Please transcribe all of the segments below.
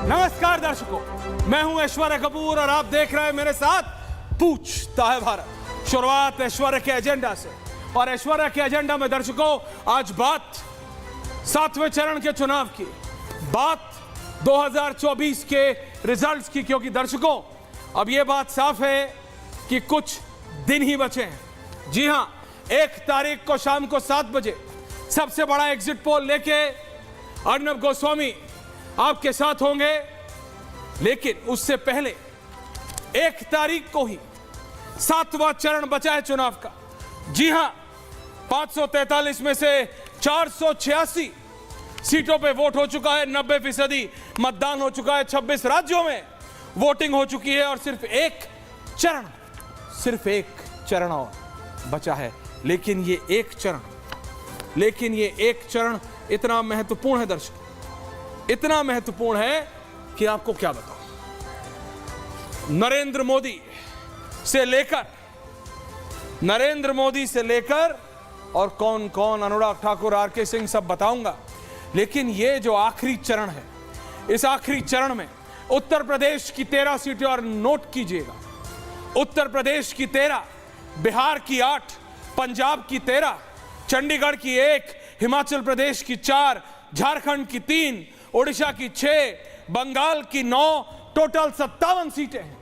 नमस्कार दर्शकों, मैं हूं ऐश्वर्या कपूर और आप देख रहे हैं मेरे साथ पूछता है भारत। शुरुआत ऐश्वर्या के एजेंडा से, और ऐश्वर्या के एजेंडा में दर्शकों आज बात 7वें चरण के चुनाव की, बात 2024 के रिजल्ट्स की, क्योंकि दर्शकों अब यह बात साफ है कि कुछ दिन ही बचे हैं। जी हां, 1 तारीख को शाम को 7 बजे सबसे बड़ा एग्जिट पोल लेके अर्नब गोस्वामी आपके साथ होंगे, लेकिन उससे पहले 1 तारीख को ही 7वां चरण बचा है चुनाव का। जी हां, 543 में से 486 सीटों पे वोट हो चुका है, 90% मतदान हो चुका है, 26 राज्यों में वोटिंग हो चुकी है और सिर्फ एक चरण और बचा है। लेकिन ये एक चरण इतना महत्वपूर्ण है दर्शक, इतना महत्वपूर्ण है कि आपको क्या बताऊं। नरेंद्र मोदी से लेकर और कौन कौन, अनुराग ठाकुर, आरके सिंह, सब बताऊंगा। लेकिन ये जो आखिरी चरण है, इस आखिरी चरण में उत्तर प्रदेश की 13 सीटें, और नोट कीजिएगा, उत्तर प्रदेश की 13, बिहार की 8, पंजाब की 13, चंडीगढ़ की 1, हिमाचल प्रदेश की 4, झारखंड की 3, ओडिशा की 6, बंगाल की 9, टोटल 57 सीटें हैं।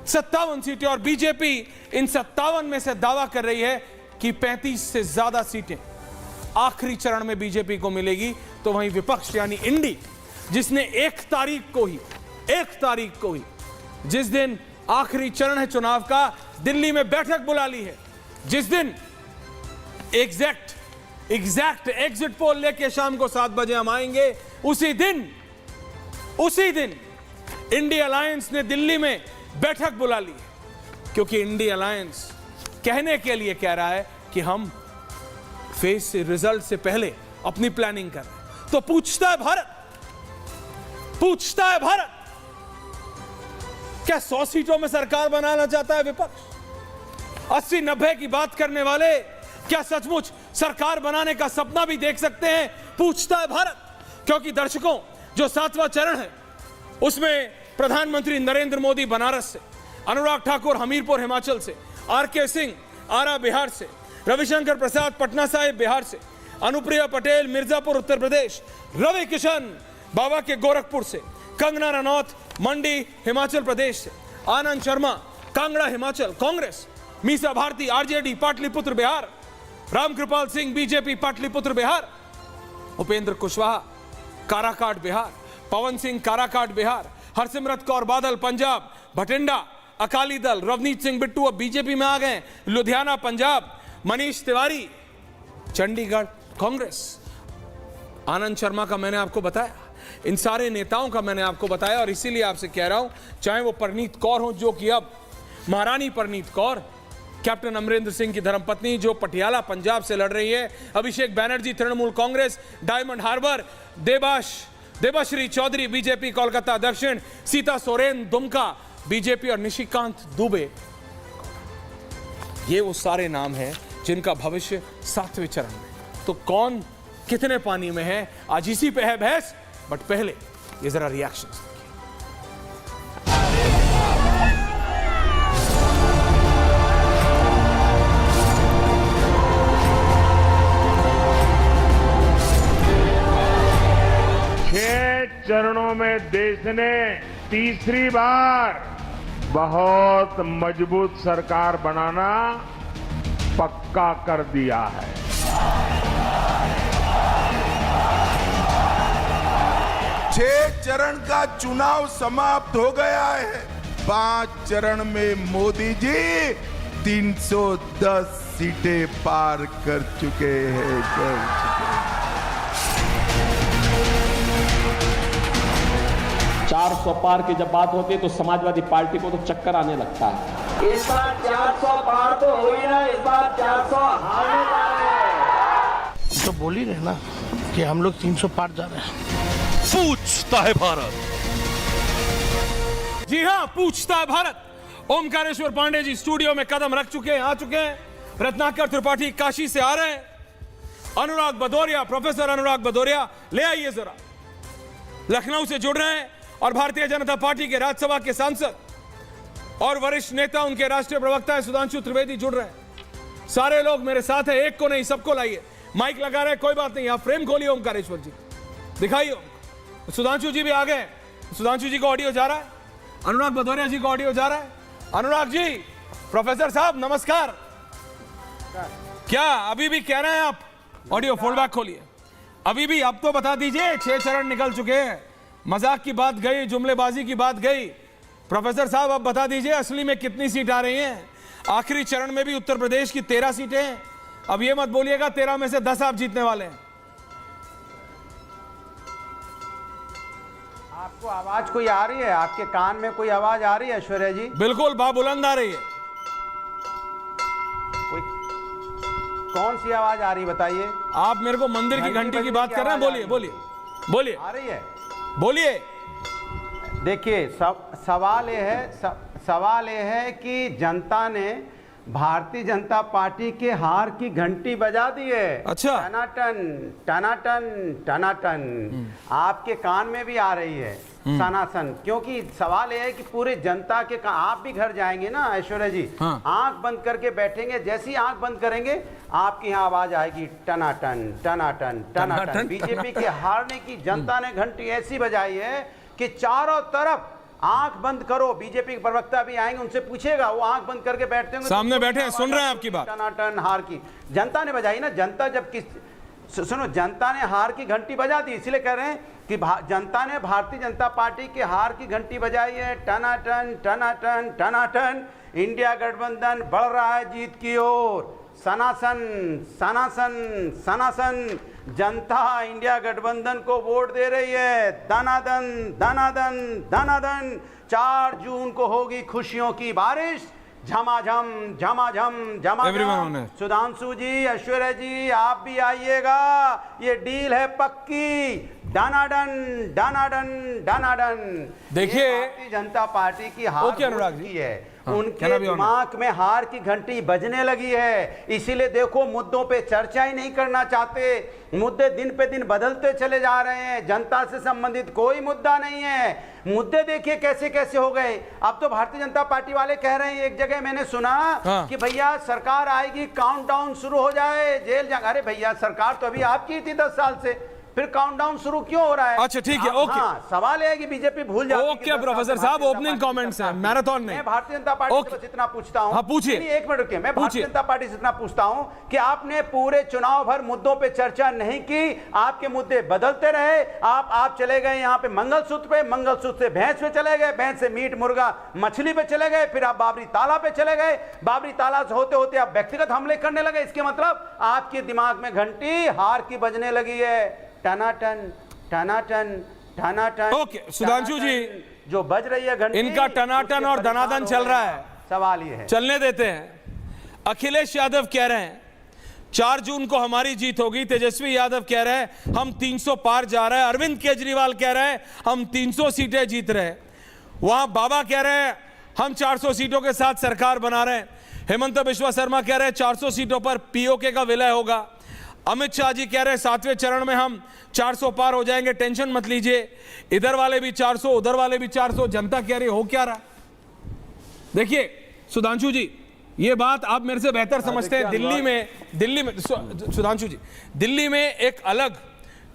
57 सीटें, और बीजेपी इन 57 में से दावा कर रही है कि 35 से ज्यादा सीटें आखिरी चरण में बीजेपी को मिलेगी। तो वहीं विपक्ष यानी इंडी, जिसने 1 तारीख को ही जिस दिन आखिरी चरण है चुनाव का, दिल्ली में बैठक बुला ली है, जिस दिन एग्जैक्ट एग्जिट पोल लेके शाम को 7 बजे हम आएंगे, उसी दिन इंडी अलायंस ने दिल्ली में बैठक बुला ली है, क्योंकि इंडी अलायंस कहने के लिए कह रहा है कि हम फेज से रिजल्ट से पहले अपनी प्लानिंग कर रहे हैं। तो पूछता है भारत, क्या 100 सीटों में सरकार बनाना चाहता है विपक्ष? 80-90 की बात करने वाले क्या सचमुच सरकार बनाने का सपना भी देख सकते हैं? पूछता है भारत, क्योंकि दर्शकों जो 7वां चरण है उसमें प्रधानमंत्री नरेंद्र मोदी बनारस से, अनुराग ठाकुर हमीरपुर हिमाचल से, आरके सिंह आरा बिहार से, रविशंकर प्रसाद पटना साहिब बिहार से, अनुप्रिया पटेल मिर्जापुर उत्तर प्रदेश, रवि किशन बाबा के गोरखपुर से, कंगना रनौत मंडी हिमाचल प्रदेश से, आनंद शर्मा कांगड़ा हिमाचल कांग्रेस, मीसा भारती आरजेडी पाटलिपुत्र बिहार, रामकृपाल सिंह बीजेपी पाटलिपुत्र बिहार, उपेंद्र कुशवाहा काराकाट बिहार, पवन सिंह काराकाट बिहार, हरसिमरत कौर बादल पंजाब, भटिंडा अकाली दल, रवनीत सिंह बिट्टू अब बीजेपी में आ गए, लुधियाना पंजाब, मनीष तिवारी चंडीगढ़ कांग्रेस, आनंद शर्मा का मैंने आपको बताया, इन सारे नेताओं का मैंने आपको बताया। और इसीलिए आपसे कह रहा हूं, चाहे वो परनीत कौर हो, जो कि अब महारानी परनीत कौर, कैप्टन अमरिंदर सिंह की धर्मपत्नी जो पटियाला पंजाब से लड़ रही है, अभिषेक बैनर्जी तृणमूल कांग्रेस डायमंड हार्बर, देबाश्री चौधरी बीजेपी कोलकाता दक्षिण, सीता सोरेन दुमका बीजेपी, और निशिकांत दुबे, ये वो सारे नाम हैं जिनका भविष्य 7वें चरण में। तो कौन कितने पानी में है, आज इसी पे है बहस। बट पहले ये जरा रिएक्शंस चरणों में देश ने तीसरी बार बहुत मजबूत सरकार बनाना पक्का कर दिया है। 6 चरण का चुनाव समाप्त हो गया है। 5 चरण में मोदी जी 310 सीटें पार कर चुके हैं। 400 पार की जब बात होती है तो समाजवादी पार्टी को तो चक्कर आने लगता है। इस बार 400 पार तो हो ही ना, इस बार 400 हारने जा रहे हैं। तो बोल ही रहे ना कि हम लोग 300 पार जा रहे हैं। पूछता है भारत। जी हां, पूछता है भारत। ओमकारेश्वर पांडे जी स्टूडियो में कदम रख चुके हैं, आ चुके हैं। रत्नाकर त्रिपाठी काशी से आ रहे हैं। अनुराग भदौरिया, प्रोफेसर अनुराग भदौरिया ले आइए जरा, लखनऊ से जुड़ रहे हैं। और भारतीय जनता पार्टी के राज्यसभा के सांसद और वरिष्ठ नेता, उनके राष्ट्रीय प्रवक्ता सुधांशु त्रिवेदी जुड़ रहे हैं। सारे लोग मेरे साथ हैं, एक को नहीं सबको लाइए। माइक लगा रहे हैं, कोई बात नहीं, आप फ्रेम खोलिए ओमकारेश्वर जी, दिखाइए। सुधांशु जी भी आ गए, सुधांशु जी को ऑडियो जा रहा है, अनुराग भदौरिया जी को ऑडियो जा रहा है। अनुराग जी, प्रोफेसर साहब नमस्कार। क्या अभी भी कह रहे हैं आप? ऑडियो फोल्डबैक खोलिए। अभी भी अब तो बता दीजिए, 6 चरण निकल चुके हैं, मजाक की बात गई, जुमलेबाजी की बात गई। प्रोफेसर साहब अब बता दीजिए असली में कितनी सीट आ रही हैं? आखिरी चरण में भी उत्तर प्रदेश की 13 सीटें हैं। अब ये मत बोलिएगा 13 में से 10 आप जीतने वाले हैं। आपको आवाज कोई आ रही है? आपके कान में कोई आवाज आ रही है ऐश्वर्या जी? बिल्कुल बाबुलंद आ रही है। कोई कौन सी आवाज आ रही है बताइए? आप मेरे को मंदिर की घंटी की बात कर रहे हैं? बोलिए बोलिए बोलिए। आ रही है? बोलिए। देखिए, सवाल ये है कि जनता ने भारतीय जनता पार्टी के हार की घंटी बजा दी है। अच्छा। टनाटन टनाटन टनाटन, आपके कान में भी आ रही है सनासन। क्योंकि सवाल यह है कि पूरे जनता के आप भी घर जाएंगे ना ऐश्वर्या जी, हाँ। आंख बंद करके बैठेंगे, जैसी आंख बंद करेंगे आपकी यहाँ आवाज आएगी टनाटन टनाटन टनाटन। बीजेपी के हारने की जनता ने घंटी ऐसी बजाई है कि चारों तरफ आंख बंद करो। बीजेपी के प्रवक्ता भी आएंगे, उनसे पूछेगा, वो आंख बंद करके बैठते होंगे, सामने बैठे हैं, सुन रहे हैं आपकी बात। टनाटन हार की जनता ने बजाई ना। जनता जब सुनो, जनता ने हार की घंटी बजा दी, इसलिए कह रहे हैं कि जनता ने भारतीय जनता पार्टी के हार की घंटी बजाई है। टनाटन टनाटन टनाटन, इंडिया गठबंधन बढ़ रहा है जीत की ओर। सनासन सनासन सनासन, जनता इंडिया गठबंधन को वोट दे रही है। दनादन दनादन दनादन, 4 जून को होगी खुशियों की बारिश। झमाझम झमाझम झमाझम। सुधांशु जी, ऐश्वर्या जी, आप भी आइएगा, ये डील है पक्की। डनाडन डनाडन डनाडन। देखिए, भारतीय जनता पार्टी की हार की है, उनके दिमाग में हार की घंटी बजने लगी है। इसीलिए देखो, मुद्दों पे चर्चा ही नहीं करना चाहते। मुद्दे दिन पे दिन बदलते चले जा रहे हैं। जनता से संबंधित कोई मुद्दा नहीं है। मुद्दे देखिए कैसे कैसे हो गए। अब तो भारतीय जनता पार्टी वाले कह रहे हैं, एक जगह मैंने सुना कि भैया सरकार आएगी, काउंटडाउन शुरू हो जाए, जेल जा। अरे भैया, सरकार तो अभी आपकी थी 10 साल से, फिर काउंटडाउन शुरू क्यों हो रहा है? अच्छा ठीक है, ओके। हाँ, सवाल है कि बीजेपी भूल जाती है। ओके प्रोफेसर साहब, ओपनिंग कमेंट्स हैं, मैराथन नहीं। मैं भारतीय जनता पार्टी से बस इतना पूछता हूं। हाँ पूछिए। एक मिनट रुकिए, मैं भारतीय जनता पार्टी से इतना पूछता हूं कि आपने पूरे चुनाव भर मुद्दों पे चर्चा नहीं की, आपके मुद्दे बदलते रहे। आप चले गए यहाँ पे मंगलसूत्र पे, मंगलसूत्र से भैंस पे चले गए, भैंस से मीट मुर्गा मछली पे चले गए, फिर आप बाबरी ताला पे चले गए, बाबरी ताला से होते होते आप व्यक्तिगत हमले करने लगे। इसके मतलब आपके दिमाग में घंटी हार की बजने लगी है। टनाटन टनाटन टनाटन। ओके सुधांशु जी, जो बज रही है घंटी, इनका टनाटन और धनादन चल रहा है। सवाल ये है, चलने देते हैं। अखिलेश यादव कह रहे हैं 4 जून को हमारी जीत होगी। तेजस्वी यादव कह रहे हैं हम 300 पार जा रहे हैं। अरविंद केजरीवाल कह रहे हैं हम 300 सीटें जीत रहे हैं। वहां बाबा कह रहे हैं हम 400 सीटों के साथ सरकार बना रहे हैं। हेमंत बिश्वा शर्मा कह रहे हैं 400 सीटों पर पीओके का विलय होगा। अमित शाह जी कह रहे हैं 7वें चरण में हम 400 पार हो जाएंगे, टेंशन मत लीजिए। इधर वाले भी 400, उधर वाले भी 400। जनता कह रही हो क्या रहा? देखिए सुधांशु जी, ये बात आप मेरे से बेहतर समझते हैं। दिल्ली में सुधांशु जी, दिल्ली में एक अलग,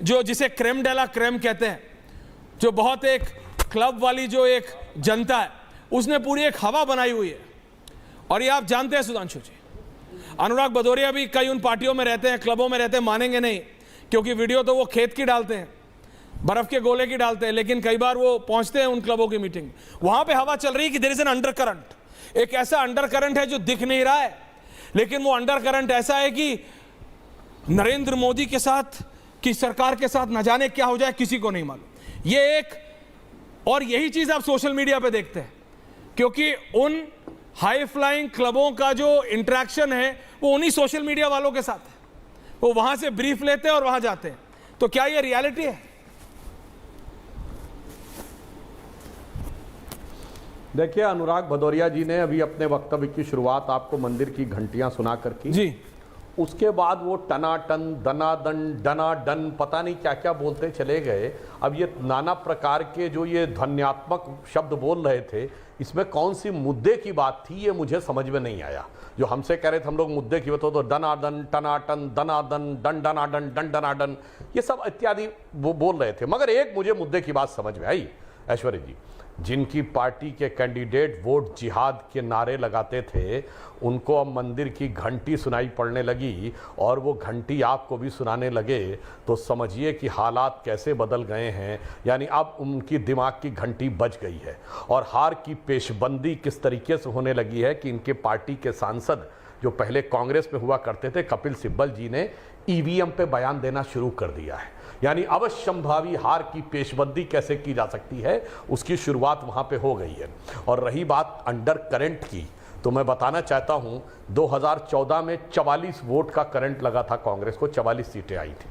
जो जिसे क्रेम डेला क्रेम कहते हैं, जो बहुत एक क्लब वाली जो एक जनता है, उसने पूरी एक हवा बनाई हुई है। और ये आप जानते हैं सुधांशु जी। अनुराग भदौरिया भी कई उन पार्टियों में रहते हैं, क्लबों में रहते हैं, मानेंगे नहीं, क्योंकि वीडियो तो वो खेत की डालते हैं, बर्फ के गोले की डालते हैं, लेकिन कई बार वो पहुंचते हैं उन क्लबों की मीटिंग। वहां पे हवा चल रही है कि there is an undercurrent. एक ऐसा अंडर करंट है जो दिख नहीं रहा है, लेकिन वो अंडर करंट ऐसा है कि नरेंद्र मोदी के साथ, की सरकार के साथ न जाने क्या हो जाए, किसी को नहीं मालूम। ये एक, और यही चीज आप सोशल मीडिया पे देखते हैं, क्योंकि उन हाई फ्लाइंग क्लबों का जो इंटरेक्शन है वो उन्हीं सोशल मीडिया वालों के साथ है। वो वहां से ब्रीफ लेते हैं और वहां जाते हैं। तो क्या ये रियलिटी है? देखिए, अनुराग भदौरिया जी ने अभी अपने वक्तव्य की शुरुआत आपको मंदिर की घंटियां सुना कर की जी, उसके बाद वो टनाटन दनादन डनाडन पता नहीं क्या क्या बोलते चले गए। अब ये नाना प्रकार के जो ये ध्वन्यात्मक शब्द बोल रहे थे, इसमें कौन सी मुद्दे की बात थी ये मुझे समझ में नहीं आया। जो हमसे कह रहे थे हम लोग मुद्दे की बात तो डनाडन टनाटन दनादन डन डनाडन डन डनाडन ये सब इत्यादि वो बोल रहे थे। मगर एक मुझे मुद्दे की बात समझ में आई ऐश्वर्या जी, जिनकी पार्टी के कैंडिडेट वोट जिहाद के नारे लगाते थे उनको अब मंदिर की घंटी सुनाई पड़ने लगी और वो घंटी आपको भी सुनाने लगे, तो समझिए कि हालात कैसे बदल गए हैं। यानी अब उनकी दिमाग की घंटी बज गई है और हार की पेशबंदी किस तरीके से होने लगी है कि इनके पार्टी के सांसद जो पहले कांग्रेस में हुआ करते थे, कपिल सिब्बल जी ने ईवीएम पे बयान देना शुरू कर दिया है। यानी अवश्यंभावी हार की पेशबंदी कैसे की जा सकती है उसकी शुरुआत वहां पे हो गई है। और रही बात अंडर करंट की, तो मैं बताना चाहता हूं 2014 में 44 वोट का करंट लगा था कांग्रेस को, 44 सीटें आई थी।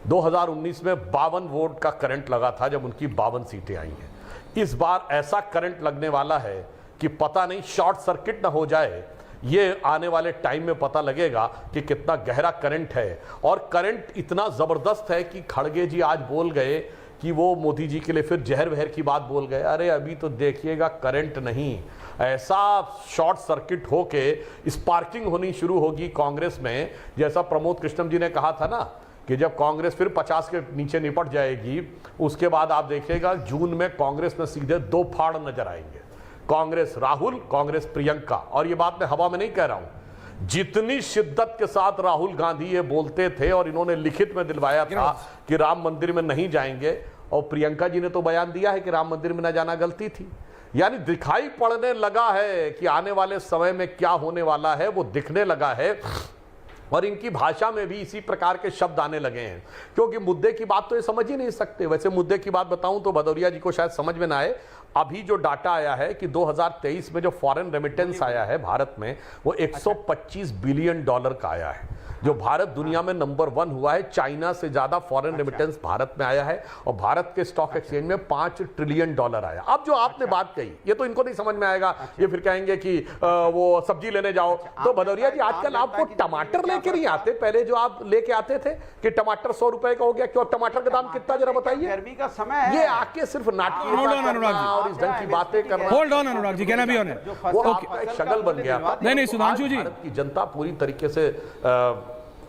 2019 में 52 वोट का करंट लगा था जब उनकी 52 सीटें आई हैं। इस बार ऐसा करंट लगने वाला है कि पता नहीं शॉर्ट सर्किट ना हो जाए। ये आने वाले टाइम में पता लगेगा कि कितना गहरा करंट है। और करंट इतना ज़बरदस्त है कि खड़गे जी आज बोल गए कि वो मोदी जी के लिए फिर जहर वहर की बात बोल गए। अरे अभी तो देखिएगा करंट नहीं, ऐसा शॉर्ट सर्किट होके स्पार्किंग होनी शुरू होगी कांग्रेस में, जैसा प्रमोद कृष्णम जी ने कहा था ना कि जब कांग्रेस फिर 50 के नीचे निपट जाएगी उसके बाद आप देखिएगा जून में कांग्रेस में सीधे 2 फाड़ नजर आएंगे, कांग्रेस राहुल, कांग्रेस प्रियंका। और ये बात मैं हवा में नहीं कह रहा हूं, जितनी शिद्दत के साथ राहुल गांधी ये बोलते थे और इन्होंने लिखित में दिलवाया था कि राम मंदिर में नहीं जाएंगे, और प्रियंका जी ने तो बयान दिया है कि राम मंदिर में न जाना गलती थी। यानी दिखाई पड़ने लगा है कि आने वाले समय में क्या होने वाला है, वो दिखने लगा है। और इनकी भाषा में भी इसी प्रकार के शब्द आने लगे हैं, क्योंकि मुद्दे की बात तो ये समझ ही नहीं सकते। वैसे मुद्दे की बात बताऊं तो भदौरिया जी को शायद समझ में ना आए। अभी जो डाटा आया है कि 2023 में जो फॉरेन रेमिटेंस आया है भारत में वो 125 बिलियन डॉलर का आया है, जो भारत दुनिया में नंबर 1 हुआ है। चाइना से ज्यादा फॉरेन रेमिटेंस भारत में आया है और भारत के स्टॉक एक्सचेंज में 5 ट्रिलियन डॉलर आया। अब जो आपने बात कही ये तो इनको नहीं समझ में आएगा, ये फिर कहेंगे कि वो सब्जी लेने जाओ। तो भदौरिया जी आजकल आपको टमाटर लेके नहीं आते, पहले जो आप लेके आते थे कि टमाटर 100 रुपए का हो गया, क्यों टमाटर का दाम कितना जरा बताइए। गर्मी का समय है, ये आके सिर्फ नाटकीयता और इस ढंग की बातें कर रहे हैं। होल्ड ऑन अनुराग जी, कहना भी होने वो आपका एक शगल बन गया। नहीं सुधांशु जी, भारत की जनता पूरी तरीके से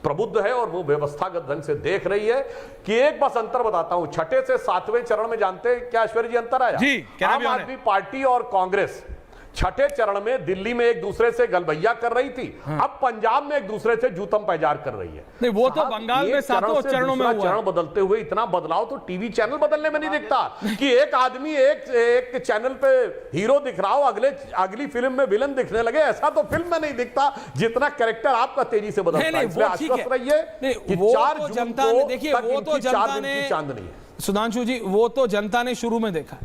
प्रबुद्ध है और वो व्यवस्थागत ढंग से देख रही है कि एक बस अंतर बताता हूं, 6ठे से 7वें चरण में जानते हैं क्या ऐश्वर्या जी अंतर आया? जी, आम आदमी पार्टी और कांग्रेस 6ठे चरण में दिल्ली में एक दूसरे से गलबैया कर रही थी, अब पंजाब में एक दूसरे से जूतम पैजार कर रही है। नहीं वो तो बंगाल में 7 चरणों में हुआ। चरण बदलते हुए इतना बदलाव तो टीवी चैनल बदलने में नहीं दिखता कि एक आदमी एक चैनल पे हीरो दिख रहा हो, अगली फिल्म में विलन दिखने लगे। ऐसा तो फिल्म में नहीं दिखता जितना कैरेक्टर आपका तेजी से बदलता है। इसलिए आश्वस्त रहिए कि 4 जनता ने, देखिए वो तो जनता ने, चांदनी है सुधांशु जी, वो तो जनता ने शुरू में देखा।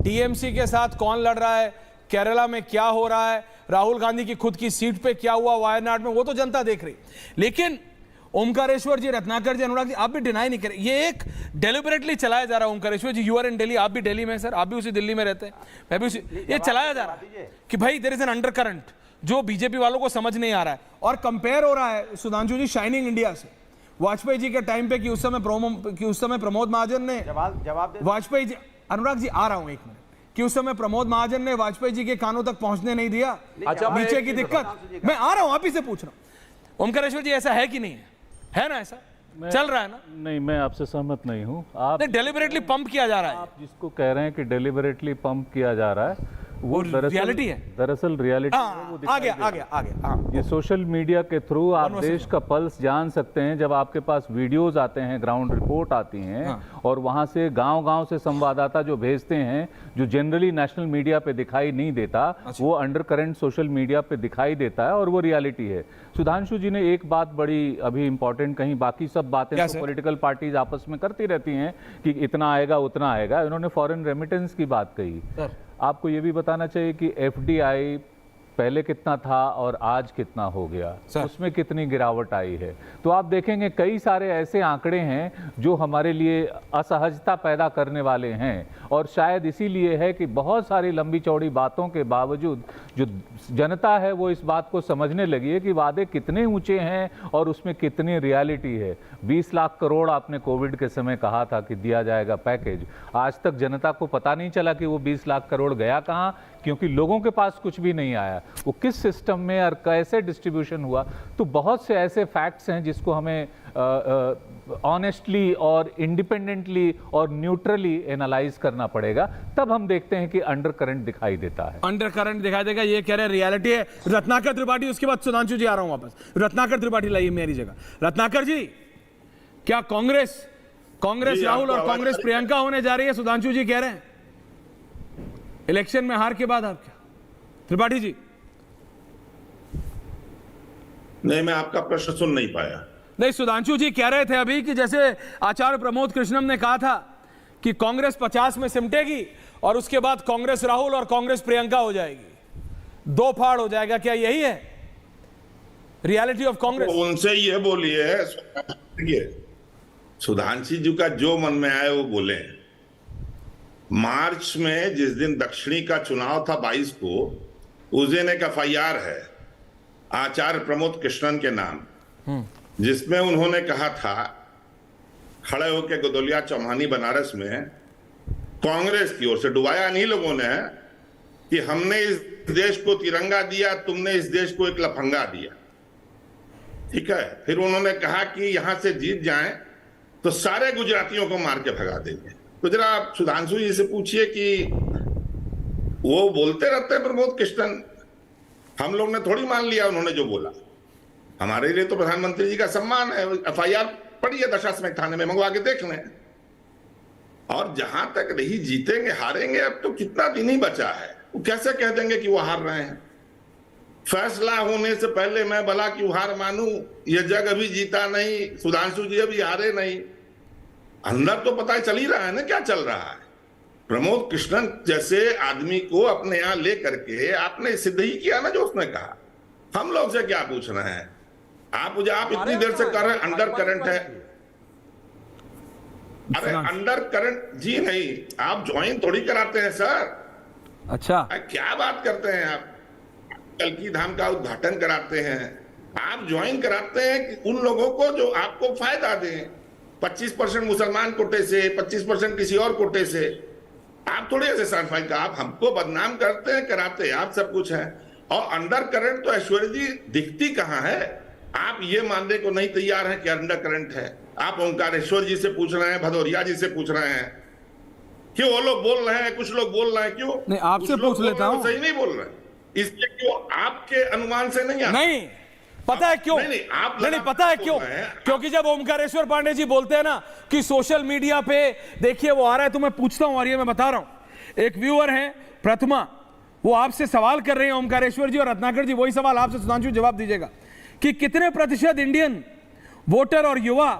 टीएमसी के साथ कौन लड़ रहा है, केरला में क्या हो रहा है, राहुल गांधी की खुद की सीट पे क्या हुआ वायनाड में, वो तो जनता देख रही। लेकिन ओमकारेश्वर जी, रत्नाकर जी, अनुराग जी, आप भी डिनाई नहीं करें, ये एक डेलिबरेटली चलाया जा रहा है। ओमकारेश्वर जी, यू आर इन दिल्ली, आप भी दिल्ली में सर, आप भी उसी दिल्ली में रहते हैं, मैं भी उसी, ये चलाया जा रहा है कि भाई there is an undercurrent जो बीजेपी वालों को समझ नहीं आ रहा है। और कंपेयर हो रहा है सुधांशु जी शाइनिंग इंडिया से, वाजपेयी जी के टाइम पे कि उस समय प्रमोद महाजन ने जवाब वाजपेयी जी, अनुराग जी आ रहा हूं एक मिनट, कि उस समय प्रमोद महाजन ने वाजपेयी जी के कानों तक पहुंचने नहीं दिया। अच्छा, नीचे की दिक्कत, मैं आ रहा हूं, आप ही से पूछ रहा हूं। ओमकारेश्वर जी ऐसा है कि नहीं है ना, ऐसा चल रहा है ना? नहीं, मैं आपसे सहमत नहीं हूं। आप डेलिबरेटली पंप किया जा रहा है। आप जिसको कह रहे हैं कि डेलिबरेटली पंप किया जा रहा है वो रियलिटी है, दरअसल रियलिटी आ गया। ये सोशल मीडिया के थ्रू आप देश का पल्स जान सकते हैं। जब आपके पास वीडियोस आते हैं, ग्राउंड रिपोर्ट आती हैं, और वहां से गांव-गांव से संवाददाता जो भेजते हैं, जो जनरली नेशनल मीडिया पे दिखाई नहीं देता, वो अंडर करंट सोशल मीडिया पे दिखाई देता है और वो रियलिटी है। सुधांशु जी ने एक बात बड़ी अभी इंपॉर्टेंट कही, बाकी सब बातें तो पॉलिटिकल पार्टीज आपस में करती रहती हैं कि इतना आएगा उतना आएगा। इन्होंने फॉरेन रेमिटेंस की बात कही। आपको ये भी बताना चाहिए कि एफडीआई पहले कितना था और आज कितना हो गया, उसमें कितनी गिरावट आई है, तो आप देखेंगे कई सारे ऐसे आंकड़े हैं जो हमारे लिए असहजता पैदा करने वाले हैं। और शायद इसीलिए है कि बहुत सारी लंबी चौड़ी बातों के बावजूद जो जनता है वो इस बात को समझने लगी है कि वादे कितने ऊंचे हैं और उसमें कितनी रियलिटी है। 20 लाख करोड़ आपने कोविड के समय कहा था कि दिया जाएगा पैकेज, आज तक जनता को पता नहीं चला कि वो 20 लाख करोड़ गया कहाँ, क्योंकि लोगों के पास कुछ भी नहीं आया, वो किस सिस्टम में और कैसे डिस्ट्रीब्यूशन हुआ। तो बहुत से ऐसे फैक्ट्स हैं जिसको हमें ऑनेस्टली और इंडिपेंडेंटली और न्यूट्रली एनालाइज करना पड़ेगा, तब हम देखते हैं कि अंडर करंट दिखाई देता है। अंडर करंट दिखाई देगा, ये कह रहे हैं रियलिटी है। रत्नाकर त्रिपाठी, उसके बाद सुधांशु जी आ रहा हूं वापस। रत्नाकर त्रिपाठी लाइए मेरी जगह। रत्नाकर जी, क्या कांग्रेस राहुल और कांग्रेस प्रियंका होने जा रही है, सुधांशु जी कह रहे हैं इलेक्शन में हार के बाद? आप क्या त्रिपाठी जी? नहीं, मैं आपका प्रश्न सुन नहीं पाया। नहीं, सुधांशु जी कह रहे थे अभी कि जैसे आचार्य प्रमोद कृष्णम ने कहा था कि कांग्रेस 50 में सिमटेगी और उसके बाद कांग्रेस राहुल और कांग्रेस प्रियंका हो जाएगी, दो फाड़ हो जाएगा, क्या यही है रियलिटी ऑफ कांग्रेस? तो उनसे ये बोलिए, सुधांशु जी का जो मन में आए वो बोले। मार्च में जिस दिन दक्षिणी का चुनाव था 22 को, उस दिन एक FIR है आचार्य प्रमोद कृष्णन के नाम, जिसमें उन्होंने कहा था खड़े होकर गोदलिया चौहानी बनारस में कांग्रेस की ओर से, डुबाया नहीं लोगों ने, कि हमने इस देश को तिरंगा दिया, तुमने इस देश को एक लफंगा दिया। ठीक है, फिर उन्होंने कहा कि यहां से जीत जाएं तो सारे गुजरातियों को मार के भगा देंगे। तो जरा आप सुधांशु जी से पूछिए कि वो बोलते रहते हैं प्रमोद कृष्णन, हम लोग ने थोड़ी मान लिया उन्होंने जो बोला। हमारे लिए तो प्रधानमंत्री जी का सम्मान है। FIR पड़ी है दशाश्वमेध थाने में, मंगवा के देख लें। और जहां तक रही जीतेंगे हारेंगे, अब तो कितना दिन ही बचा है, वो कैसे कह देंगे कि वो हार रहे हैं? फैसला होने से पहले मैं भला क्यों हार मानूं? ये जग अभी जीता नहीं, सुधांशु जी अभी हारे नहीं, अंदर तो पता चल ही रहा है ना क्या चल रहा है। प्रमोद कृष्णन जैसे आदमी को अपने यहां लेकर के आपने सिद्ध ही किया ना जो उसने कहा। हम लोग से क्या पूछ रहे हैं? आप इतनी देर से कर रहे हैं अंडर करंट है। अरे अंडर करंट जी नहीं, आप ज्वाइन थोड़ी कराते हैं सर। अच्छा, क्या बात करते हैं आप? कल्की धाम का उद्घाटन कराते हैं, आप ज्वाइन कराते हैं कि उन लोगों को जो आपको फायदा दें। 25% मुसलमान कोटे से, 25% किसी और कोटे से। आप थोड़े ऐसे सरफाई का, आप हमको बदनाम करते हैं, कराते हैं, आप सब कुछ है। और अंडर करंट तो ऐश्वर्य जी दिखती कहां है? आप ये मानने को नहीं तैयार हैं कि अंडर करंट है। आप ओंकारेश्वर जी से पूछ रहे हैं, भदौरिया जी से पूछ रहे हैं, क्यों वो लोग बोल रहे हैं, कुछ लोग बोल रहे हैं, क्यों नहीं आपसे पूछ लेता हूं, सही नहीं बोल रहे, इसलिए क्यों आपके अनुमान से नहीं आता? नहीं पता है क्यों? नहीं पता है क्यों? क्योंकि जब ओमकारेश्वर पांडे जी बोलते हैं ना कि सोशल मीडिया पे देखिए वो आ रहा है, तो मैं पूछता हूं, और ये मैं बता रहा हूं, एक व्यूअर है प्रथमा, वो आपसे सवाल कर रहे हैं, ओमकारेश्वर जी और रत्नाकर जी, वही सवाल आपसे सुधांशु जवाब दीजिएगा कि कितने प्रतिशत इंडियन वोटर और युवा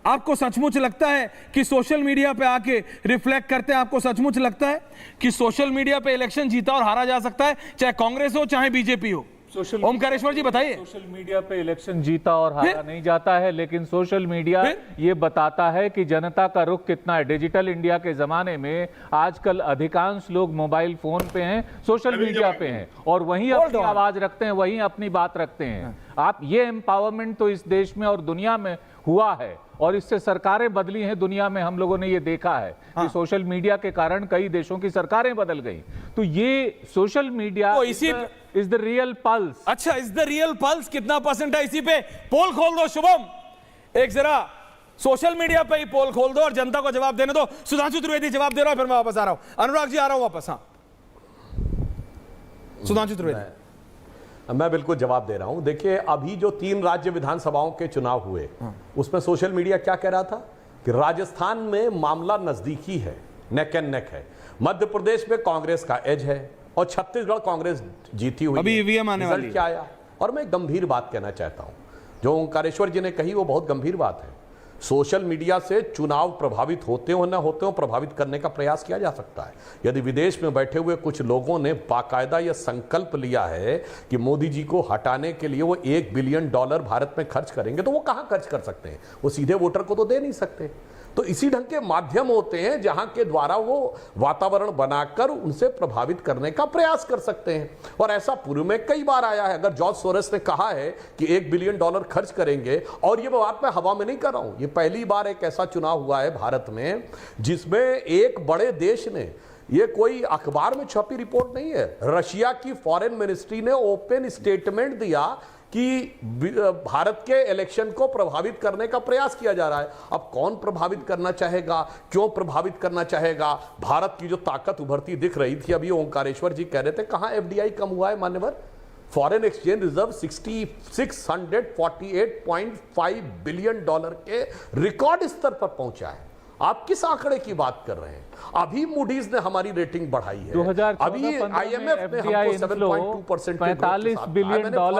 आपको सचमुच लगता है कि सोशल मीडिया पे आके रिफ्लेक्ट करते हैं? आपको सचमुच लगता है कि सोशल मीडिया पे इलेक्शन जीता और हारा जा सकता है, चाहे कांग्रेस हो चाहे बीजेपी हो? ओमकारेश्वर जी बताइए। सोशल मीडिया पे इलेक्शन जीता और हारा नहीं जाता है, लेकिन सोशल मीडिया ये बताता है कि जनता का रुख कितना है। डिजिटल इंडिया के जमाने में आजकल अधिकांश लोग मोबाइल फोन पे हैं, सोशल मीडिया पे हैं, और वहीं अपनी आवाज रखते हैं, वहीं अपनी बात रखते हैं। आप ये एम्पावरमेंट तो इस देश में और दुनिया में हुआ है, और इससे सरकारें बदली हैं दुनिया में। हम लोगों ने ये देखा है कि सोशल मीडिया के कारण कई देशों की सरकारें बदल गई। तो ये social media is the real pulse. अच्छा, इज द रियल पल्स कितना परसेंट है? इसी पे पोल खोल दो शुभम, एक जरा सोशल मीडिया पे ही पोल खोल दो और जनता को जवाब देने दो। सुधांशु त्रिवेदी जवाब दे रहा है, फिर मैं वापस आ रहा हूं। अनुराग जी आ रहा हूं वापस। हाँ, सुधांशु त्रिवेदी। मैं बिल्कुल जवाब दे रहा हूं। देखिए, अभी जो 3 राज्य विधानसभाओं के चुनाव हुए, उसमें सोशल मीडिया क्या कह रहा था कि राजस्थान में मामला नजदीकी है, नेक एंड नेक है, मध्य प्रदेश में कांग्रेस का एज है, और छत्तीसगढ़ कांग्रेस जीती हुई अभी ईवीएम आने वाली क्या आया। और मैं गंभीर बात कहना चाहता हूं, जो ओंकारेश्वर जी ने कही वो बहुत गंभीर बात है। सोशल मीडिया से चुनाव प्रभावित होते हो न होते हो प्रभावित करने का प्रयास किया जा सकता है। यदि विदेश में बैठे हुए कुछ लोगों ने बाकायदा यह संकल्प लिया है कि मोदी जी को हटाने के लिए वो $1 बिलियन भारत में खर्च करेंगे, तो वो कहां खर्च कर सकते हैं? वो सीधे वोटर को तो दे नहीं सकते। तो इसी ढंग के माध्यम होते हैं जहां के द्वारा वो वातावरण बनाकर उनसे प्रभावित करने का प्रयास कर सकते हैं। और ऐसा पूर्व में कई बार आया है। अगर जॉर्ज सोरोस ने कहा है कि $1 बिलियन खर्च करेंगे, और ये बात मैं हवा में नहीं कर रहा हूं, ये पहली बार एक ऐसा चुनाव हुआ है भारत में जिसमें एक बड़े देश ने, ये कोई अखबार में छपी रिपोर्ट नहीं है, रशिया की फॉरेन मिनिस्ट्री ने ओपन स्टेटमेंट दिया कि भारत के इलेक्शन को प्रभावित करने का प्रयास किया जा रहा है। अब कौन प्रभावित करना चाहेगा, क्यों प्रभावित करना चाहेगा? भारत की जो ताकत उभरती दिख रही थी, अभी ओंकारेश्वर जी कह रहे थे, कहां FDI कम हुआ है मान्यवर? फॉरेन एक्सचेंज रिजर्व $648.5 बिलियन के रिकॉर्ड स्तर पर पहुंचा है। आप किस आंकड़े की बात कर रहे हैं? अभी मूडीज ने हमारी रेटिंग बढ़ाई है, अभी IMF ने हमको 7.2% $45 बिलियन था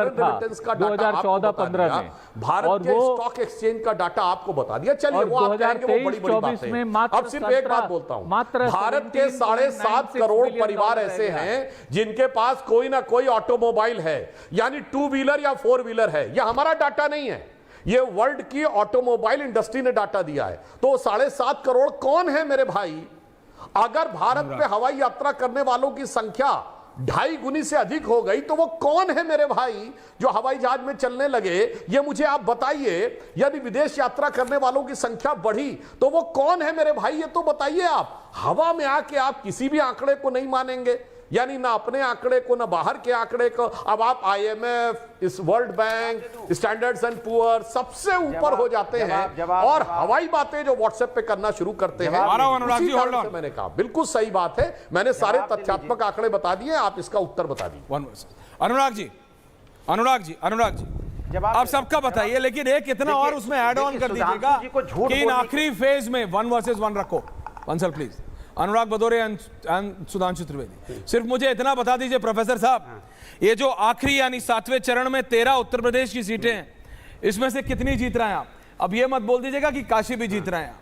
2014-15 में। भारत के स्टॉक एक्सचेंज का डाटा आपको बता दिया। चलिए वो आप कहेंगे वो बड़ी बड़ी बात है। अब सिर्फ एक बात बोलता हूं, भारत के 7.5 करोड़ परिवार ऐसे हैं जिनके पास कोई ना कोई ऑटोमोबाइल है, यानी 2 व्हीलर या 4 व्हीलर है। यह हमारा डाटा नहीं है, ये वर्ल्ड की ऑटोमोबाइल इंडस्ट्री ने डाटा दिया है। तो 7.5 करोड़ कौन है मेरे भाई? अगर भारत पे हवाई यात्रा करने वालों की संख्या 2.5 गुनी से अधिक हो गई तो वो कौन है मेरे भाई जो हवाई जहाज में चलने लगे? ये मुझे आप बताइए। यदि विदेश यात्रा करने वालों की संख्या बढ़ी तो वो कौन है मेरे भाई? ये तो बताइए आप। हवा में आके आप किसी भी आंकड़े को नहीं मानेंगे, यानी ना अपने आंकड़े को ना बाहर के आंकड़े को। अब आप IMF, इस world bank, standards and poor सबसे ऊपर हो जाते हैं और हवाई बातें जो व्हाट्सएप पे करना शुरू करते हैं। मैंने कहा बिल्कुल सही बात है, मैंने सारे तथ्यात्मक आंकड़े बता दिए, आप इसका उत्तर बता दीजिए। अनुराग जी आप सबका बताइए, लेकिन एक इतना और उसमें ऐड ऑन कर दीजिएगा कि इन आखिरी फेज में 1 वर्सेस 1 रखो। Bansal please, Anurag Bhadaure and Sudhanshu Trivedi, सिर्फ मुझे इतना बता दीजिए प्रोफेसर साहब, ये जो आखिरी यानी 7वें चरण में 13 उत्तर प्रदेश की सीटें हैं, इसमें से कितनी जीत रहे हैं आप? अब ये मत बोल दीजिएगा कि काशी भी जीत रहे हैं आप।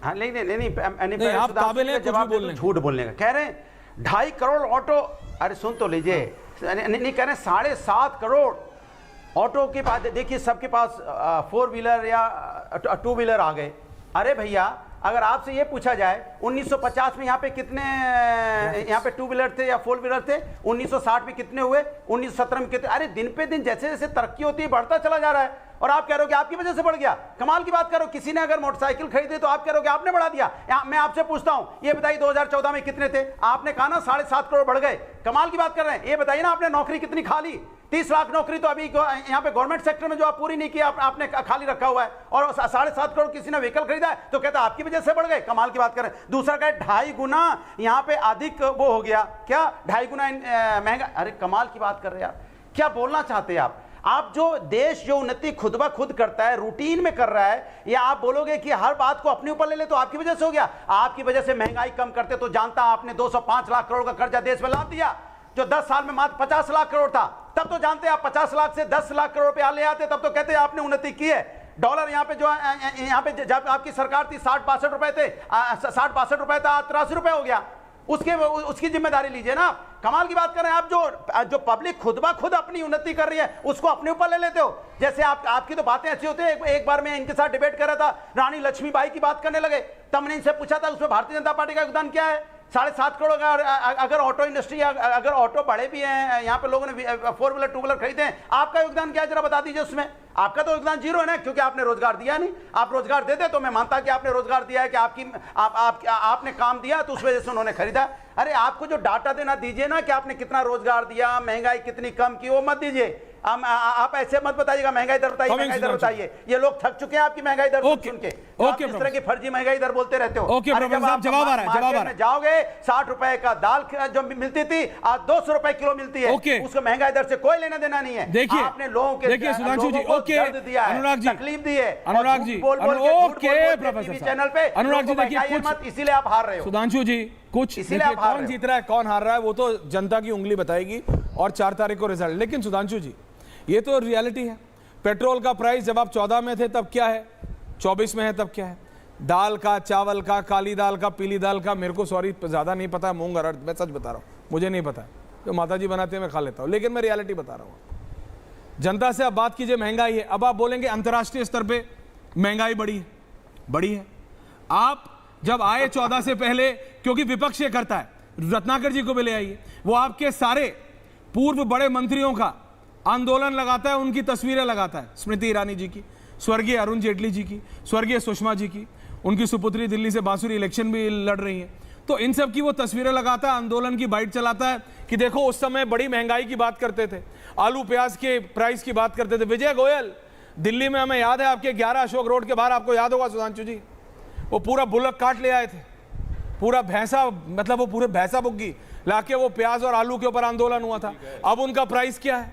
नहीं, आप काबिल हैं कुछ भी बोलने, झूठ बोलने का। कह रहे हैं 2.5 करोड़ ऑटो, अरे सुन तो लीजिए, नहीं कह रहे 7.5 करोड़ ऑटो के पास, देखिए सबके पास 4 व्हीलर या 2 व्हीलर आ गए। अरे भैया, अगर आपसे ये पूछा जाए 1950 में यहाँ पे कितने, यहाँ पे 2 व्हीलर थे या 4 व्हीलर थे, 1960 में कितने हुए, 1917 में कितने? अरे दिन पे दिन जैसे जैसे तरक्की होती है बढ़ता चला जा रहा है, और आप कह रहे हो कि आपकी वजह से बढ़ गया। कमाल की बात करो, किसी ने अगर मोटरसाइकिल खरीदी तो आप कह रहे हो कि आपने बढ़ा दिया। मैं आपसे पूछता हूं, ये बताइए 2014 में कितने थे? आपने कहा ना 7.5 करोड़ बढ़ गए। कमाल की बात कर रहे हैं। ये बताइए ना, आपने नौकरी कितनी खाली? 30 लाख नौकरी तो अभी यहाँ पे गवर्नमेंट सेक्टर में जो आप पूरी नहीं की, आपने खाली रखा हुआ है, और 7.5 करोड़ किसी ने व्हीकल खरीदा है तो कहता है आपकी वजह से बढ़ गए। कमाल की बात करें। दूसरा कहे 2.5 गुना यहाँ पे अधिक वो हो गया, क्या 2.5 गुना महंगा? अरे कमाल की बात कर रहे हैं आप, क्या बोलना चाहते हैं आप जो देश जो उन्नति खुद ब खुद करता है, रूटीन में कर रहा है, या आप बोलोगे कि हर बात को अपने ऊपर ले ले तो आपकी वजह से हो गया? आपकी वजह से महंगाई कम करते तो जानता आपने 205 लाख करोड़ का कर्जा देश में लाद दिया, जो 10 साल में मात्र 50 लाख करोड़ था। तब तो जानते आप 50 लाख से 10 लाख करोड़ रुपए ले आते, तब तो कहते आपने उन्नति की है। डॉलर यहाँ पे जो यहाँ पे जब आपकी सरकार थी 60-62 रुपए थे, 60-62 रुपए था, 83 रुपए हो गया। उसकी जिम्मेदारी लीजिए ना। कमाल की बात कर रहे हैं आप। जो पब्लिक खुद ब खुद अपनी उन्नति कर रही है उसको अपने ऊपर ले लेते हो। जैसे आपकी तो बातें ऐसी होती है। एक बार मैं इनके साथ डिबेट कर रहा था, रानी लक्ष्मीबाई की बात करने लगे, तब मैंने इनसे पूछा था उसमें भारतीय जनता पार्टी का योगदान क्या है। 7.5 करोड़ अगर ऑटो इंडस्ट्री, अगर ऑटो बड़े भी हैं, यहाँ पे लोगों ने 4 व्हीलर 2 व्हीलर खरीदे हैं, आपका योगदान क्या है जरा बता दीजिए उसमें। आपका तो योगदान 0 है ना, क्योंकि आपने रोजगार दिया नहीं। आप रोजगार देते तो मैं मानता कि आपने रोजगार दिया है, कि आपने काम दिया तो उस वजह से उन्होंने खरीदा। अरे आपको जो डाटा देना दीजिए ना कि आपने कितना रोजगार दिया, महंगाई कितनी कम की, वो मत दीजिए। आप ऐसे मत बताइएगा महंगाई दर बताइए, महंगाई दर बताइए। ये लोग थक चुके हैं आपकी महंगाई दर सुन के। इस तरह की फर्जी महंगाई दर बोलते रहते हो। जवाब आ रहा है। जाओगे 60 रुपए का दाल जो मिलती थी आज 200 रुपए किलो मिलती है, उसको महंगाई दर से कोई लेना देना नहीं है। देखिए आपने लोगों के, देखिए सुधांशु जी, ओके अनुराग जी, तकलीफ दी है, Anurag ji, okay professor channel पे, अनुराग जी देखिए कुछ, इसीलिए आप हार रहे हो। सुधांशु जी कुछ, देखिए कौन जीत रहा है कौन हार रहा है वो तो जनता की उंगली बताएगी और 4 तारीख को रिजल्ट। लेकिन सुधांशु जी ये तो रियलिटी है, पेट्रोल का प्राइस जब आप 14 में थे तब क्या है, 24 में है तब क्या है, दाल का, चावल का, काली दाल का, पीली दाल का, मेरे को सॉरी ज़्यादा नहीं पता, मूंग अरहर, मैं सच बता रहा हूँ, मुझे नहीं पता, जो माता जी बनाते हैं मैं खा लेता हूँ, लेकिन मैं रियलिटी बता रहा हूँ। जनता से आप बात कीजिए, महंगाई है। अब आप बोलेंगे अंतर्राष्ट्रीय स्तर पे महंगाई बढ़ी है। आप जब आए 14 से पहले, क्योंकि विपक्ष ये करता है, रत्नाकर जी को भी ले आइए, वो आपके सारे पूर्व बड़े मंत्रियों का आंदोलन लगाता है, उनकी तस्वीरें लगाता है, स्मृति ईरानी जी की, स्वर्गीय अरुण जेटली जी की, स्वर्गीय सुषमा जी की, उनकी सुपुत्री दिल्ली से बांसुरी इलेक्शन भी लड़ रही है, तो इन सब की वो तस्वीरें लगाता है, आंदोलन की बाइट चलाता है कि देखो उस समय बड़ी महंगाई की बात करते थे, आलू प्याज के प्राइस की बात करते थे। विजय गोयल दिल्ली में, हमें याद है, आपके 11 अशोक रोड के बाहर, आपको याद होगा सुधांशु जी, वो पूरा बुलक काट ले आए थे, पूरा भैंसा, मतलब वो पूरे भैंसा बुग्गी लाके वो प्याज और आलू के ऊपर आंदोलन हुआ था। अब उनका प्राइस क्या है?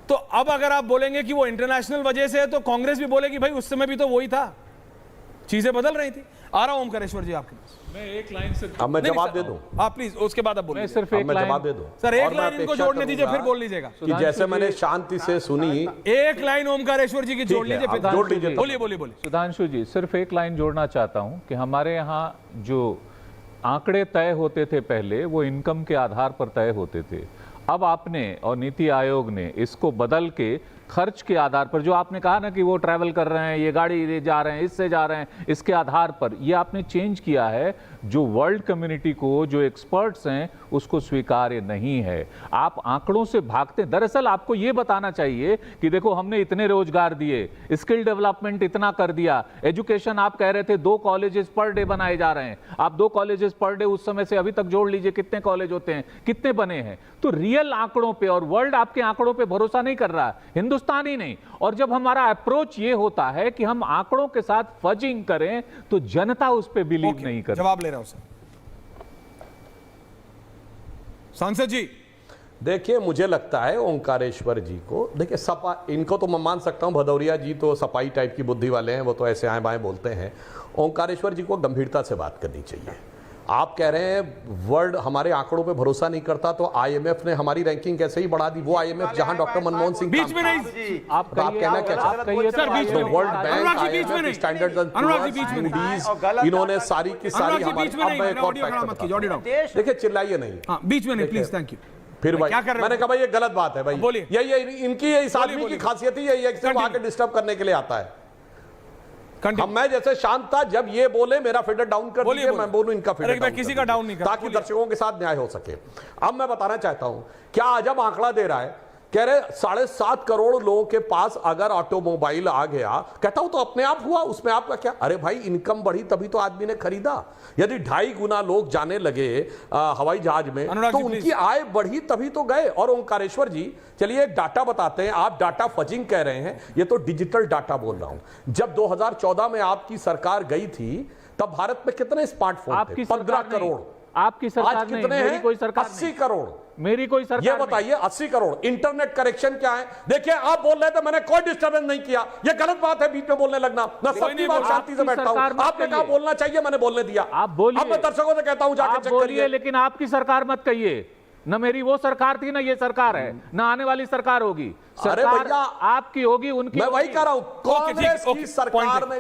तो अब अगर आप बोलेंगे कि वो इंटरनेशनल वजह से है, तो कांग्रेस भी बोलेगी भाई उस समय भी तो वही था, चीजें बदल रही थी। आ रहा हूं ओमकारेश्वर जी आपके पास, मैं एक लाइन से, अब मैं जवाब दे दूं? आप प्लीज, उसके बाद आप बोलिए। मैं सिर्फ एक जवाब दे दूं सर, एक लाइन इनको जोड़ने दीजिए, फिर बोल लीजिएगा कि जैसे मैंने शांति से सुनी, एक लाइन ओमकारेश्वर जी की जोड़ लीजिए, फिर जोड़ लीजिए। बोलिए। सुधांशु जी, सिर्फ एक लाइन जोड़ना चाहता हूं कि हमारे यहाँ जो आंकड़े तय होते थे पहले, वो इनकम के आधार पर तय होते थे। अब आपने और नीति आयोग ने इसको बदल के खर्च के आधार पर, जो आपने कहा ना कि वो ट्रैवल कर रहे हैं, ये गाड़ी ले जा रहे हैं, इससे जा रहे हैं, इसके आधार पर ये आपने चेंज किया है, जो वर्ल्ड कम्युनिटी को, जो एक्सपर्ट्स हैं, उसको स्वीकार्य नहीं है। आप आंकड़ों से भागते। दरअसल आपको ये बताना चाहिए कि देखो हमने इतने रोजगार दिए, स्किल डेवलपमेंट इतना कर दिया, एजुकेशन आप कह रहे थे 2 कॉलेजेस पर डे बनाए जा रहे हैं, आप 2 कॉलेजेस पर डे उस समय से अभी तक जोड़ लीजिए कितने कॉलेज होते हैं, कितने बने हैं। तो रियल आंकड़ों पे, और वर्ल्ड आपके आंकड़ों पे भरोसा नहीं कर रहा, हिंदुस्तान ही नहीं। और जब हमारा अप्रोच ये होता है कि हम आंकड़ों के साथ फजिंग करें, तो जनता उस पे बिलीव नहीं करती। जवाब ले रहा हूं सर। सांसद जी, देखिए मुझे लगता है ओंकारेश्वर जी को, देखिए सपा, इनको तो मैं मान सकता हूं, भदौरिया जी तो सपाई टाइप की बुद्धि वाले हैं, वो तो ऐसे आए बाएं बोलते हैं। ओंकारेश्वर जी को गंभीरता से बात करनी चाहिए। आप कह रहे हैं वर्ल्ड हमारे आंकड़ों पे भरोसा नहीं करता, तो आईएमएफ ने हमारी रैंकिंग कैसे ही बढ़ा दी, वो आईएमएफ जहां डॉक्टर मनमोहन सिंह बीच में नहीं, आप कहना क्या चाहते हैं सर? बीच में World Bank, IMF, Standard and Poor's, इन्होंने सारी की सारी हमारी, अब मैं एक और फैक्ट, देखिए चिल्लाइए नहीं, बीच में नहीं प्लीज, थैंक यू। फिर भाई मैंने कहा भाई ये गलत बात है भाई, बोलिए। ये इनकी इस आदमी की खासियत ही यही है कि सिर्फ आके डिस्टर्ब करने के लिए आता है। हम, मैं जैसे शांत था, जब ये बोले मेरा फीडर डाउन कर दीजिए, मैं बोलूं इनका फीडर डाउन, किसी का डाउन नहीं कर, ताकि दर्शकों के साथ न्याय हो सके। अब मैं बताना चाहता हूं, क्या अजब आंकड़ा दे रहा है, कह रहे 7.5 करोड़ लोगों के पास अगर ऑटोमोबाइल आ गया, कहता हूं तो अपने आप हुआ, उसमें आपका क्या? अरे भाई इनकम बढ़ी तभी तो आदमी ने खरीदा। यदि 2.5 गुना लोग जाने लगे हवाई जहाज में, तो उनकी आय बढ़ी तभी तो गए। और ओंकारेश्वर जी, चलिए एक डाटा बताते हैं, आप डाटा फजिंग कह रहे हैं, ये तो डिजिटल डाटा बोल रहा हूं। जब 2014 में आपकी सरकार गई थी, तब भारत में कितने स्मार्टफोन थे? 15 करोड़। आपकी सरकार आज कितने हैं? 80 करोड़। मेरी कोई सरकार, ये बताइए 80 करोड़। इंटरनेट कनेक्शन क्या है? देखिए आप बोल रहे थे मैंने कोई डिस्टर्बेंस नहीं किया, ये गलत बात है बीच में बोलने लगना। मैं सबकी बात शांति से बैठता हूं, आपने कहा बोलना चाहिए, मैंने बोलने दिया। आप बोलिए। अब मैं दर्शकों से कहता हूं जाके चेक करिए। लेकिन आपकी सरकार मत कहिए, न मेरी वो सरकार थी, ना ये सरकार है, ना आने वाली सरकार होगी। सरकार आपकी होगी, उनकी। मैं वही कह रहा हूं, कांग्रेस की सरकार में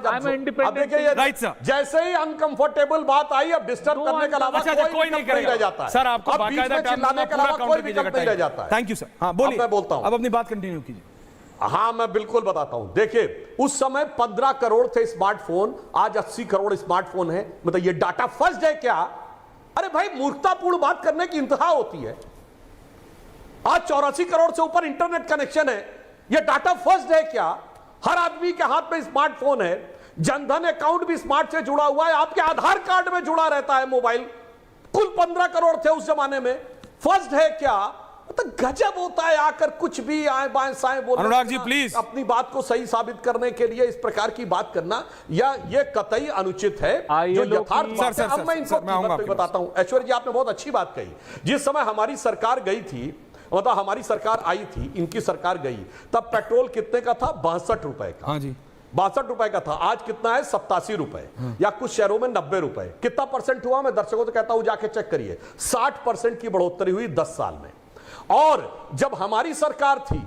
जैसे ही अनकंफर्टेबल बात आई, अब डिस्टर्ब करने के अलावा कोई नहीं रह जाता है। सर आपको बाकायदा चिल्लाने के अलावा कोई विकल्प नहीं रह जाता है। Thank you sir. हाँ बोलिए, मैं बोलता हूं, अब अपनी बात कंटिन्यू कीजिए। हाँ मैं बिल्कुल बताता हूं। देखिए उस समय 15 करोड़ थे स्मार्टफोन, आज 80 करोड़ स्मार्टफोन है। मतलब ये डाटा फर्स्ट है क्या? अरे भाई मूर्खतापूर्ण बात करने की इंतहा होती है। आज 84 करोड़ से ऊपर इंटरनेट कनेक्शन है, यह डाटा फर्स्ट है क्या? हर आदमी के हाथ में स्मार्टफोन है, जनधन अकाउंट भी स्मार्ट से जुड़ा हुआ है, आपके आधार कार्ड में जुड़ा रहता है मोबाइल। कुल 15 करोड़ थे उस जमाने में, फर्स्ट है क्या? तो गजब होता है आकर कुछ भी आए बाएं साएं बोलना। अनुराग जी प्लीज, अपनी बात को सही साबित करने के लिए इस प्रकार की बात करना या ये कतई अनुचित है, जो यथार्थ बात है। अब मैं इनको बताता हूं। ऐश्वर्य जी आपने बहुत अच्छी बात कही। जिस समय हमारी सरकार गई थी, मतलब हमारी सरकार आई थी, इनकी सरकार गई, तब पेट्रोल कितने का था? 62 रुपए का। हाँ जी, 62 रुपए का था। आज कितना है? 87 रुपए, या कुछ शहरों में 90 रुपए। कितना परसेंट हुआ? मैं दर्शकों से कहता हूं जाके चेक करिए, 60% की बढ़ोतरी हुई 10 साल में। और जब हमारी सरकार थी,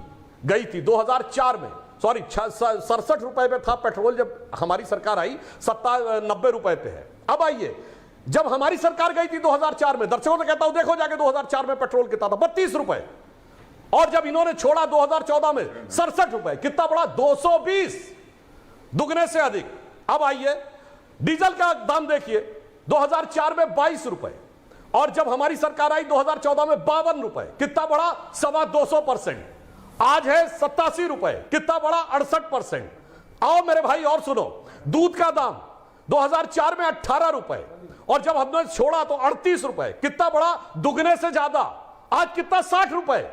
गई थी 2004 में, सॉरी 67 रुपए पे था पेट्रोल जब हमारी सरकार आई, 90 रुपए पे है। अब आइए, जब हमारी सरकार गई थी 2004 में, दर्शकों से कहता हूं देखो जाके 2004 में पेट्रोल कितना था, 32 रुपए। और जब इन्होंने छोड़ा 2014 में 67 रुपए, कितना बढ़ा? 220, दुगने से अधिक। अब आइए डीजल का दाम देखिए, 2004 में 22 रुपए और जब हमारी सरकार आई 2014 में 52 रुपए, कितना बढ़ा? 225%। आज है 87 रुपए, कितना बढ़ा? 68%। आओ मेरे भाई और सुनो, दूध का दाम 2004 में 18 रुपए और जब हमने छोड़ा तो 38 रुपए, कितना बढ़ा? दुगने से ज्यादा। आज कितना? 60 रुपए।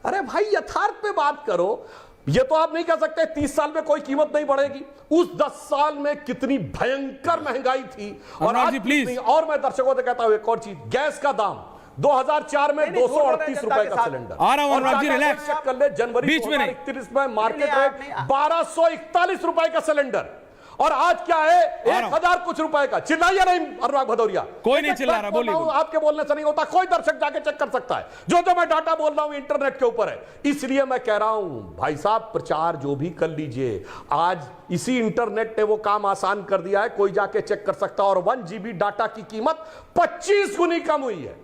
अरे भाई यथार्थ पे बात करो। ये तो आप नहीं कह सकते 30 साल में कोई कीमत नहीं बढ़ेगी। उस 10 साल में कितनी भयंकर महंगाई थी और आज प्लीज। और मैं दर्शकों से कहता हूं एक और चीज, गैस का दाम 2004 में 238 रुपए का सिलेंडर। आ रहा हूं अनुराग जी, रिलैक्स चेक कर ले, जनवरी 2031 में मार्केट रेट 1241 रुपए का सिलेंडर और आज क्या है? 1000 कुछ रुपए का। चिल्लाइए नहीं अनुराग भदौरिया, कोई नहीं चिल्ला रहा, बोलिए। आपके बोलने से नहीं होता, कोई दर्शक जाके चेक कर सकता है। जो मैं डाटा बोल रहा हूं इंटरनेट के ऊपर है। इसलिए मैं कह रहा हूं भाई साहब, प्रचार जो भी कर लीजिए, आज इसी इंटरनेट ने वो काम आसान कर दिया है, कोई जाके चेक कर सकता है। और 1 GB डाटा की कीमत 25 गुनी कम हुई है।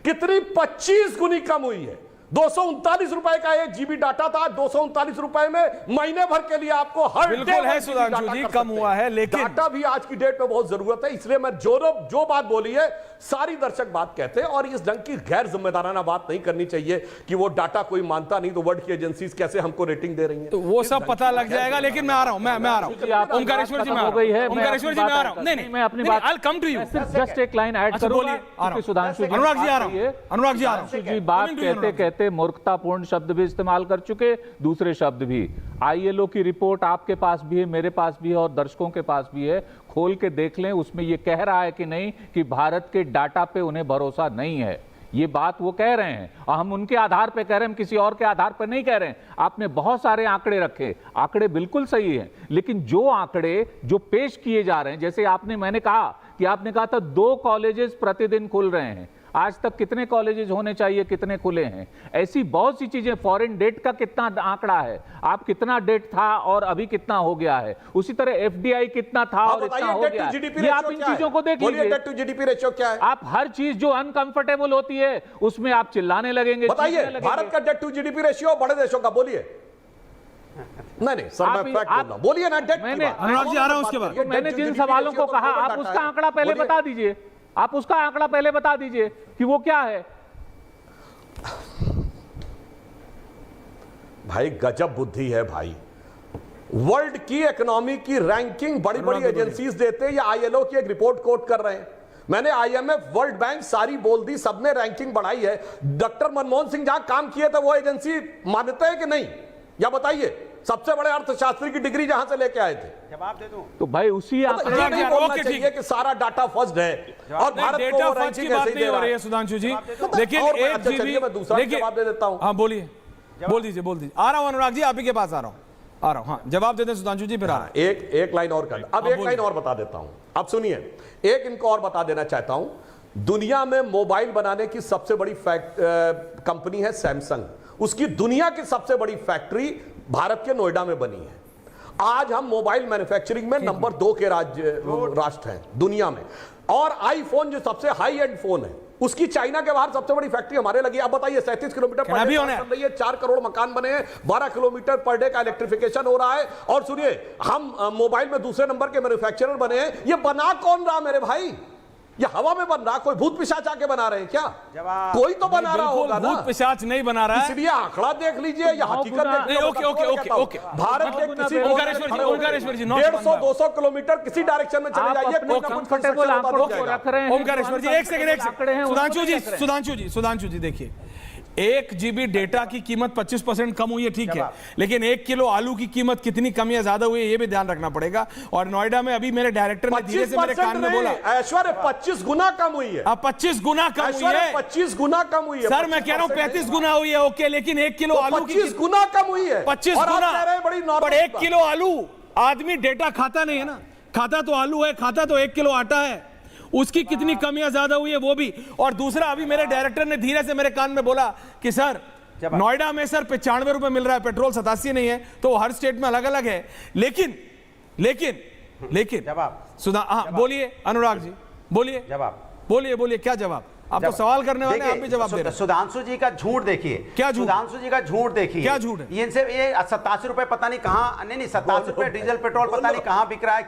कितनी? 25 गुनी कम हुई है। 239 रुपए का 1 GB डाटा था, 239 रुपए में महीने भर के लिए आपको हर बिल्कुल है सुधांशु जी, कम हुआ है, लेकिन डाटा भी आज की डेट में बहुत जरूरत है। इसलिए मैं जो बात बोली है सारी दर्शक बात कहते हैं और इस ढंग की गैर जिम्मेदाराना बात नहीं करनी चाहिए कि वो डाटा कोई मानता नहीं तो वर्ल्ड की एजेंसीज कैसे हमको रेटिंग दे रही हैं। तो वो सब पता लग जाएगा, लेकिन मैं आ रहा हूं, मैं आ रहा हूं। ओंकारेश्वर जी, ओंकारेश्वर जी मैं आ रहा हूं। नहीं मैं अपनी बात, I'll come to you। Just एक लाइन ऐड करूंगा। सुधांशु जी, अनुराग जी आ रहा हूं, अनुराग जी आ रहा हूं। जी बात कहते कहते मूर्खतापूर्ण शब्द भी इस्तेमाल कर चुके, दूसरे शब्द भी। ILO की रिपोर्ट आपके पास भी है, मेरे पास भी है और दर्शकों के पास भी है, खोल के देख लें। उसमें ये कह रहा है कि नहीं कि भारत के डाटा पे उन्हें भरोसा नहीं है। ये बात वो कह रहे हैं और हम उनके आधार पे कह रहे हैं, हम किसी और के आधार पर नहीं कह रहे हैं। आपने बहुत सारे आंकड़े रखे, आंकड़े बिल्कुल सही हैं, लेकिन जो आंकड़े जो पेश किए जा रहे हैं, जैसे मैंने कहा कि आपने कहा था 2 कॉलेजेस प्रतिदिन खुल रहे हैं, आज तक कितने कॉलेजेस होने चाहिए, कितने खुले हैं? ऐसी बहुत सी चीजें। फॉरेन डेट का कितना आंकड़ा है, आप कितना डेट था और अभी कितना हो गया है? उसी तरह FDI कितना था और इतना हो गया है। ये आप इन चीजों को देख लीजिए। डेट टू जीडीपी रेशियो क्या है? आप हर चीज जो अनकंफर्टेबल होती है उसमें आप चिल्लाने लगेंगे। बताइए भारत का डेट टू जीडीपी रेशियो बड़े देशों का, बोलिए। नहीं सर, मैं फैक्ट बोल रहा हूं, बोलिए ना। डेट मैंने अनुराग जी आ रहा हूं, उसके बाद मैंने जिन सवालों को कहा आप उसका आंकड़ा पहले बता दीजिए। आप उसका आंकड़ा पहले बता दीजिए कि वो क्या है। भाई गजब बुद्धि है भाई। वर्ल्ड की इकोनॉमी की रैंकिंग बड़ी बड़ी एजेंसीज देते हैं, या ILO की एक रिपोर्ट कोट कर रहे हैं। मैंने IMF, वर्ल्ड बैंक सारी बोल दी, सबने रैंकिंग बढ़ाई है। डॉक्टर मनमोहन सिंह जहां काम किए थे वो एजेंसी मानते हैं कि नहीं, या बताइए? सबसे बड़े अर्थशास्त्री की डिग्री जहां से लेके आए थे। जवाब दे दूं तो भाई उसी ये नहीं बोलना चाहिए कि सारा डाटा फर्स्ट है और भारत डेटा को फर्स्ट की बात नहीं हो रही है सुधांशु जी, लेकिन और मैं 1 अच्छा, GB चलिए मैं दूसरा जवाब दे देता हूं। हाँ बोलिए, बोल दीजिए। आ रहा हूं अनुराग जी, आप ही के पास आ रहा हूं। हाँ जवाब देते सुधांशु जी, फिर आ रहा है। एक लाइन और कर, अब एक लाइन और बता देता हूं। अब सुनिए, एक इनको और बता देना चाहता हूं। दुनिया में मोबाइल बनाने की सबसे बड़ी कंपनी है सैमसंग। उसकी दुनिया की सबसे बड़ी फैक्ट्री भारत के नोएडा में बनी है। आज हम मोबाइल मैन्युफैक्चरिंग में नंबर 2 के राष्ट्र हैं दुनिया में। और आईफोन जो सबसे हाई एंड फोन है, उसकी चाइना के बाहर सबसे बड़ी फैक्ट्री हमारे लगी। अब बताइए 37 किलोमीटर पर डे बन रही है, 4 करोड़ मकान बने हैं, 12 किलोमीटर पर डे का इलेक्ट्रिफिकेशन हो रहा है। और सुनिए, हम मोबाइल में दूसरे नंबर के मैन्युफैक्चरर बने हैं। ये बना कौन रहा मेरे भाई? ये हवा में बन रहा? कोई भूत पिशाच आके बना रहे हैं क्या? कोई तो बना रहा होगा ना। भूत पिशाच नहीं बना रहा है, इसलिए आंकड़ा देख लीजिए या हकीकत देख लीजिए। ओके भारत के किसी ओंकारेश्वर जी 150-200 किलोमीटर किसी डायरेक्शन में चले जाइए, कंफर्टेबल आंकड़ों को रख रहे हैं। ओंकारेश्वर जी एक सेकंड, सुधांशु जी देखिए, 1 GB डेटा की कीमत 25% कम हुई है, ठीक है, लेकिन 1 किलो आलू की कीमत कितनी कम या ज्यादा हुई है ये भी ध्यान रखना पड़ेगा। और नोएडा में अभी मेरे डायरेक्टर ने धीरे से मेरे कान में बोला, ऐश्वर्य 25 गुना कम हुई है। 25 गुना कम हुई है, 25 गुना कम हुई है। सर मैं कह रहा हूं 35 गुना हुई है, ओके, लेकिन 1 किलो आलू 25 गुना कम हुई है। 25 गुना, पर 1 किलो आलू, आदमी डेटा खाता नहीं है ना, खाता तो आलू है, खाता तो 1 किलो आटा है, उसकी कितनी कमियां ज्यादा हुई है वो भी। और दूसरा, अभी मेरे डायरेक्टर ने धीरे से मेरे कान में बोला कि सर नोएडा में सर 95 रुपए मिल रहा है पेट्रोल, 87 नहीं है, तो वो हर स्टेट में अलग अलग है। लेकिन जवाब सुधा, हाँ बोलिए अनुराग जी, बोलिए बोलिए क्या जवाब? आप तो सवाल करने वाले हैं, आप भी जवाब दे रहे हैं। सुधांशु जी का झूठ देखिए, क्या झूठ? सुधांशु जी का झूठ देखिए, क्या झूठ है? ये 87 रुपए पता नहीं कहां, नहीं 87 रुपए डीजल पेट्रोल पता नहीं कहां बिक रहा है,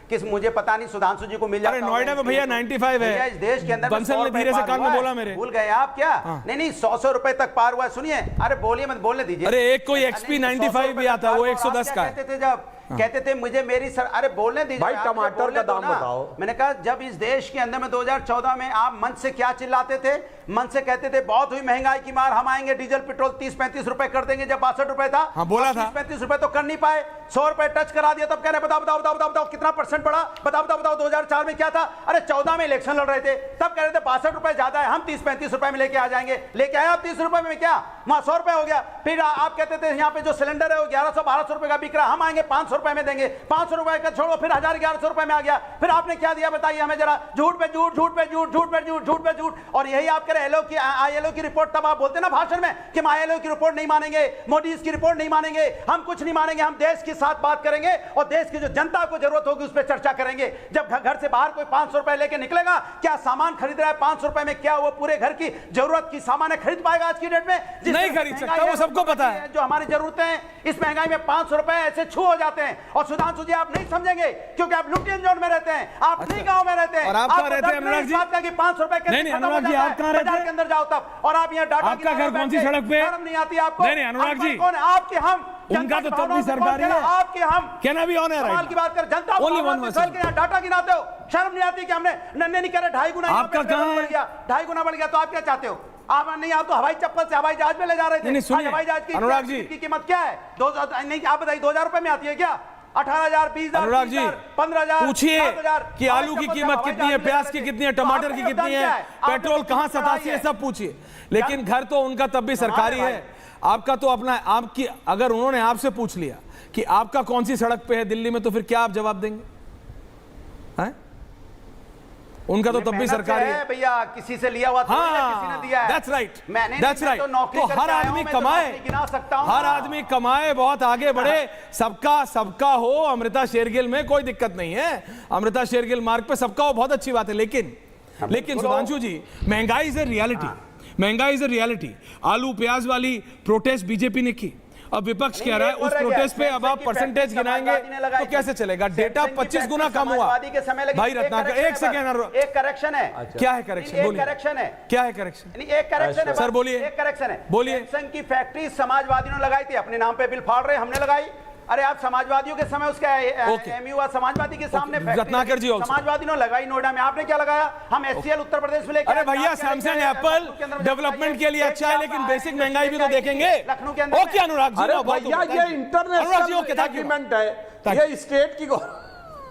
किस मुझे पता नहीं, सुधांशु जी को मिल जाता है। अरे नोएडा में भैया 95 है, इस देश के अंदर बंसल ने धीरे से कान में बोला मेरे, भूल गए आप क्या? नहीं 100 रुपए तक पार हुआ है। सुनिए, अरे बोलिए मत, बोलने दीजिए। अरे एक कोई XP 95 भी आता, वो 110 का कहते थे जब कहते थे मुझे मेरी सर, अरे बोलने दीजिए भाई, टमाटर का दाम बताओ। मैंने कहा जब इस देश के अंदर में 2014 में आप मंच से क्या चिल्लाते थे? मंच से कहते थे बहुत हुई महंगाई की मार, हम आएंगे डीजल पेट्रोल 30-35 रुपए कर देंगे, जब 62 रुपए था। हाँ, बोला था 30-35 रुपए तो कर नहीं पाए, 100 रुपए टच करा दिया, तब कह रहे बताओ कितना परसेंट बढ़ा, बताओ 2004 में क्या था? अरे 14 में इलेक्शन लड़ रहे थे, तब कह रहे थे 62 रुपए ज्यादा है, हम 30-35 रुपए में लेके आ जाएंगे, लेके आए आप 30 रुपए में, क्या वहां 100 रुपए हो गया। फिर आप कहते थे यहाँ पे जो सिलेंडर है वो 1100-1200 रुपए का बिक रहा है, हम आएंगे 500 रुपए में देंगे, 500 रुपए का छोड़ो, फिर 1100 रुपए में आ गया। फिर आपने क्या दिया बताइए हमें जरा? झूठ पे झूठ। और यही आप कह रहे ILO की रिपोर्ट, तब आप बोलते ना भाषण में कि हम ILO की रिपोर्ट नहीं मानेंगे, मोदी की रिपोर्ट नहीं मानेंगे, हम कुछ नहीं मानेंगे, हम देश के साथ बात करेंगे और देश की जो जनता को जरूरत होगी उस पर चर्चा करेंगे। जब घर से बाहर कोई 500 रुपए लेके निकलेगा, क्या सामान खरीद रहा है 500 रुपए में, क्या वो पूरे घर की जरूरत की सामान खरीद पाएगा आज की डेट में? नहीं खरीद सकता, वो सबको पता है। जो हमारी जरूरतें हैं इस महंगाई में 500 रुपए ऐसे छू हो जाते हैं। और सुधांशु जी आप नहीं समझेंगे क्योंकि आप लुटियन जोन में रहते हैं, आप नहीं गांव में रहते हैं। और आप कहां रहते हैं अनुराग जी? बात का कि 500 रुपए नहीं अनुराग जी, आप कहां रहते हैं? के अंदर जाओ तब, और आप यहाँ डाटा, आपका घर कौन सी सड़क पे? शर्म नहीं आती आपको? नहीं अनुराग जी, कौन है आपके? हम उनका तो तब भी सरकारी है, आपके हम क्या ना भी ऑन है, सवाल की बात कर, जनता के डाटा गिनाते हो, शर्म नहीं आती कि हमने नन्हे नहीं करे 2.5 गुना आपका कहां बढ़ गया, 2.5 गुना बढ़ गया, तो आप क्या चाहते हो? आप नहीं, आप तो हवाई चप्पल से हवाई जहाज में ले जा रहे थे। नहीं हवाई जहाज की अनुराग जी की कीमत क्या है? 2000 नहीं, आप बताइए 2000 रुपए में आती है क्या? 18,000, 20,000, अनुराग जी 15,000, पूछिए कि आलू की कीमत कितनी है, प्याज की कितनी है, टमाटर की कितनी है, पेट्रोल कहां 87 है, सब पूछिए। लेकिन घर तो उनका तब भी सरकारी है, आपका तो अपना। आपकी अगर उन्होंने आपसे पूछ लिया कि आपका कौन सी सड़क पे है दिल्ली में, तो फिर क्या आप जवाब देंगे? हैं? उनका तो तब भी सरकारी है भैया, किसी से लिया हुआ किसी ने दिया है। That's right. मैंने That's right. तो हर आदमी कमाए, हर आदमी कमाए, बहुत आगे बढ़े, सबका हो। अमृता शेरगिल में कोई दिक्कत नहीं है, अमृता शेरगिल मार्ग पे सबका हो, बहुत अच्छी बात है। लेकिन सुधांशु जी, महंगाई इज ए रियलिटी, महंगाई इज ए रियलिटी। आलू प्याज वाली प्रोटेस्ट बीजेपी ने की, अब विपक्ष कह रहा है उस प्रोटेस्ट पे अब आप परसेंटेज गिनाएंगे तो कैसे चलेगा? डेटा 25 गुना कम हुआ। भाई रत्नाकर एक सेकेंड, एक करेक्शन है। क्या है करेक्शन? बोलिए। करेक्शन है, क्या है करेक्शन? एक करेक्शन है सर, बोलिए। एक करेक्शन है, बोलिए। सैमसंग की फैक्ट्री समाजवादियों ने लगाई थी, अपने नाम पे बिल फाड़ रहे, हमने लगाई। अरे आप समाजवादियों के समय उसका एमयू समाजवादी के सामने रत्नाकर जी समाजवादी ने लगाई नोएडा में, आपने क्या लगाया? हम एचसीएल उत्तर प्रदेश में लेकर। अरे भैया, सैमसंग एप्पल डेवलपमेंट के लिए अच्छा है, लेकिन बेसिक महंगाई भी तो देखेंगे। लखनऊ के अंदर ओके अनुराग जी, भैया ये इंटरनेशनल एग्रीमेंट है, ये स्टेट की।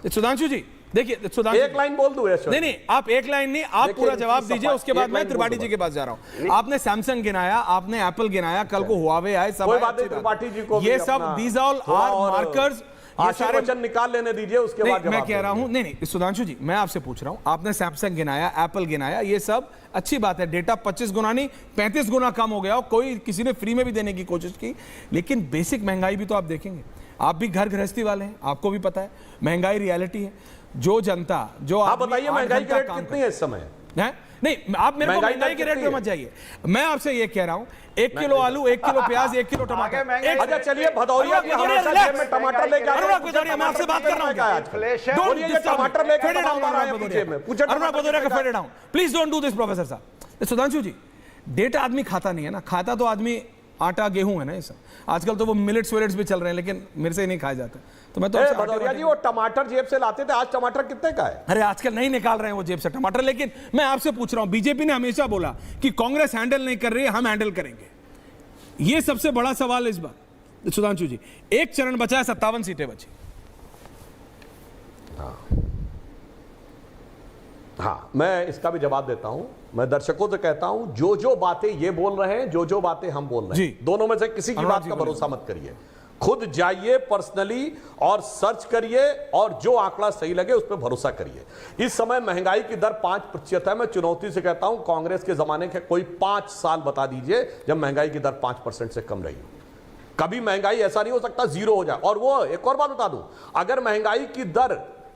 सुधांशु जी देखिए, सुधांशु एक लाइन बोल दूं? नहीं, आप एक लाइन नहीं, आप पूरा जवाब दीजिए, उसके बाद मैं त्रिपाठी जी के पास जा रहा हूं। आपने सैमसंग गिनाया, आपने एप्पल गिनाया, कल को हुआवे आए, सब त्रिपाठी जी को ये सब दीज ऑल आर मार्कर्स। ये सारे वचन निकाल लेने दीजिए, उसके बाद मैं कह रहा हूं, नहीं सुधांशु जी, मैं आपसे पूछ रहा हूं, आपने सैमसंग गिनाया, एप्पल गिनाया, ये सब अच्छी बात है, डेटा 25 गुना नहीं 35 गुना कम हो गया, कोई किसी ने फ्री में भी देने की कोशिश की, लेकिन बेसिक महंगाई भी तो आप देखेंगे। आप भी घर गृहस्थी वाले हैं, आपको भी पता है महंगाई रियलिटी है। जो जनता, जो आप बताइए महंगाई की रेट कितनी है इस समय? नहीं, आप मेरे को महंगाई के रेट पे मत जाइए, मैं आपसे ये कह रहा हूं 1 किलो आलू, 1 किलो प्याज, 1 किलो टमाटर। अच्छा चलिए, भदौरिया की टमाटर लेके अनुराग भदौरिया, मैं आपसे बात कर रहा हूं, टमाटर लेके अनुराग भदौरिया का fade down, please don't do this professor साहब। सुधांशु जी, डेटा आदमी खाता नहीं है ना, खाता तो आदमी आटा गेहूं है ना, ये सब आजकल तो वो मिलेट्स वेलेट्स भी चल रहे हैं, लेकिन मेरे से ही नहीं खाया जाता। तो मैं तो भदौरिया जी, वो टमाटर जेब से लाते थे, आज टमाटर कितने का है? अरे आजकल नहीं निकाल रहे हैं वो जेब से टमाटर। लेकिन मैं आपसे पूछ रहा हूं, बीजेपी ने हमेशा बोला कि कांग्रेस हैंडल नहीं कर रही है, हम हैंडल करेंगे। ये सबसे बड़ा सवाल है इस बार। सुधांशु जी, एक चरण बचा है, 57 सीटें बची। हाँ, मैं इसका भी जवाब देता हूं। मैं दर्शकों से कहता हूं, जो बातें ये बोल रहे हैं, जो बातें हम बोल रहे हैं, दोनों में से किसी की बात का भरोसा मत करिए। खुद जाइए पर्सनली और सर्च करिए और जो आंकड़ा सही लगे उस पर भरोसा करिए। इस समय महंगाई की दर 5% है। मैं चुनौती से कहता हूं कांग्रेस के जमाने के कोई 5 साल बता दीजिए जब महंगाई की दर 5% से कम रही हो। कभी महंगाई ऐसा नहीं हो सकता जीरो हो जाए। और वो एक और बात बता दूं, अगर महंगाई की दर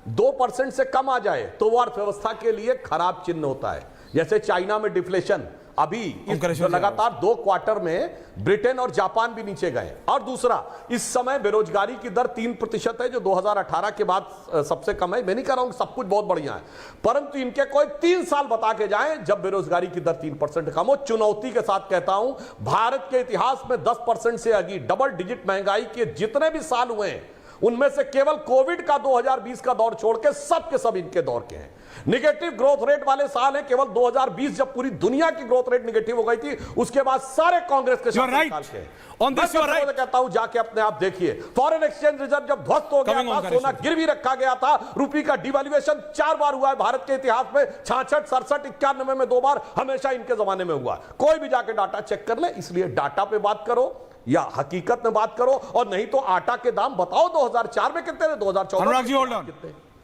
2% से कम आ जाए तो वो अर्थव्यवस्था के लिए खराब चिन्ह होता है। जैसे चाइना में डिफ्लेशन अभी लगातार 2 क्वार्टर में ब्रिटेन और जापान भी नीचे गए। और दूसरा, इस समय बेरोजगारी की दर 3% है जो 2018 के बाद सबसे कम है। मैं नहीं कह रहा हूं सब कुछ बहुत बढ़िया है, परंतु इनके कोई 3 साल बता के जाएं जब बेरोजगारी की दर 3% कम हो। चुनौती के साथ कहता हूं, भारत के इतिहास में 10% से आगे डबल डिजिट महंगाई के जितने भी साल हुए हैं उनमें से केवल कोविड का 2020 का दौर छोड़ के सब इनके दौर के हैं। निगेटिव ग्रोथ रेट वाले साल है केवल 2020 जब पूरी दुनिया की ग्रोथ रेट निगेटिव हो गई थी। उसके बाद सारे कांग्रेस के शासनकाल के कहता हूं जाके अपने आप देखिए। फॉरेन एक्सचेंज रिजर्व जब ध्वस्त हो गया था, सोना गिरवी रखा गया था, रुपये का डिवैल्यूएशन 4 बार हुआ है भारत के इतिहास में, 66, 67, 91 में 2 बार, हमेशा इनके जमाने में हुआ। कोई भी जाके डाटा चेक कर ले। इसलिए डाटा पे बात करो या हकीकत में बात करो, और नहीं तो आटा के दाम बताओ 2004 में कितने थे, 2014 Anurag ji hold on.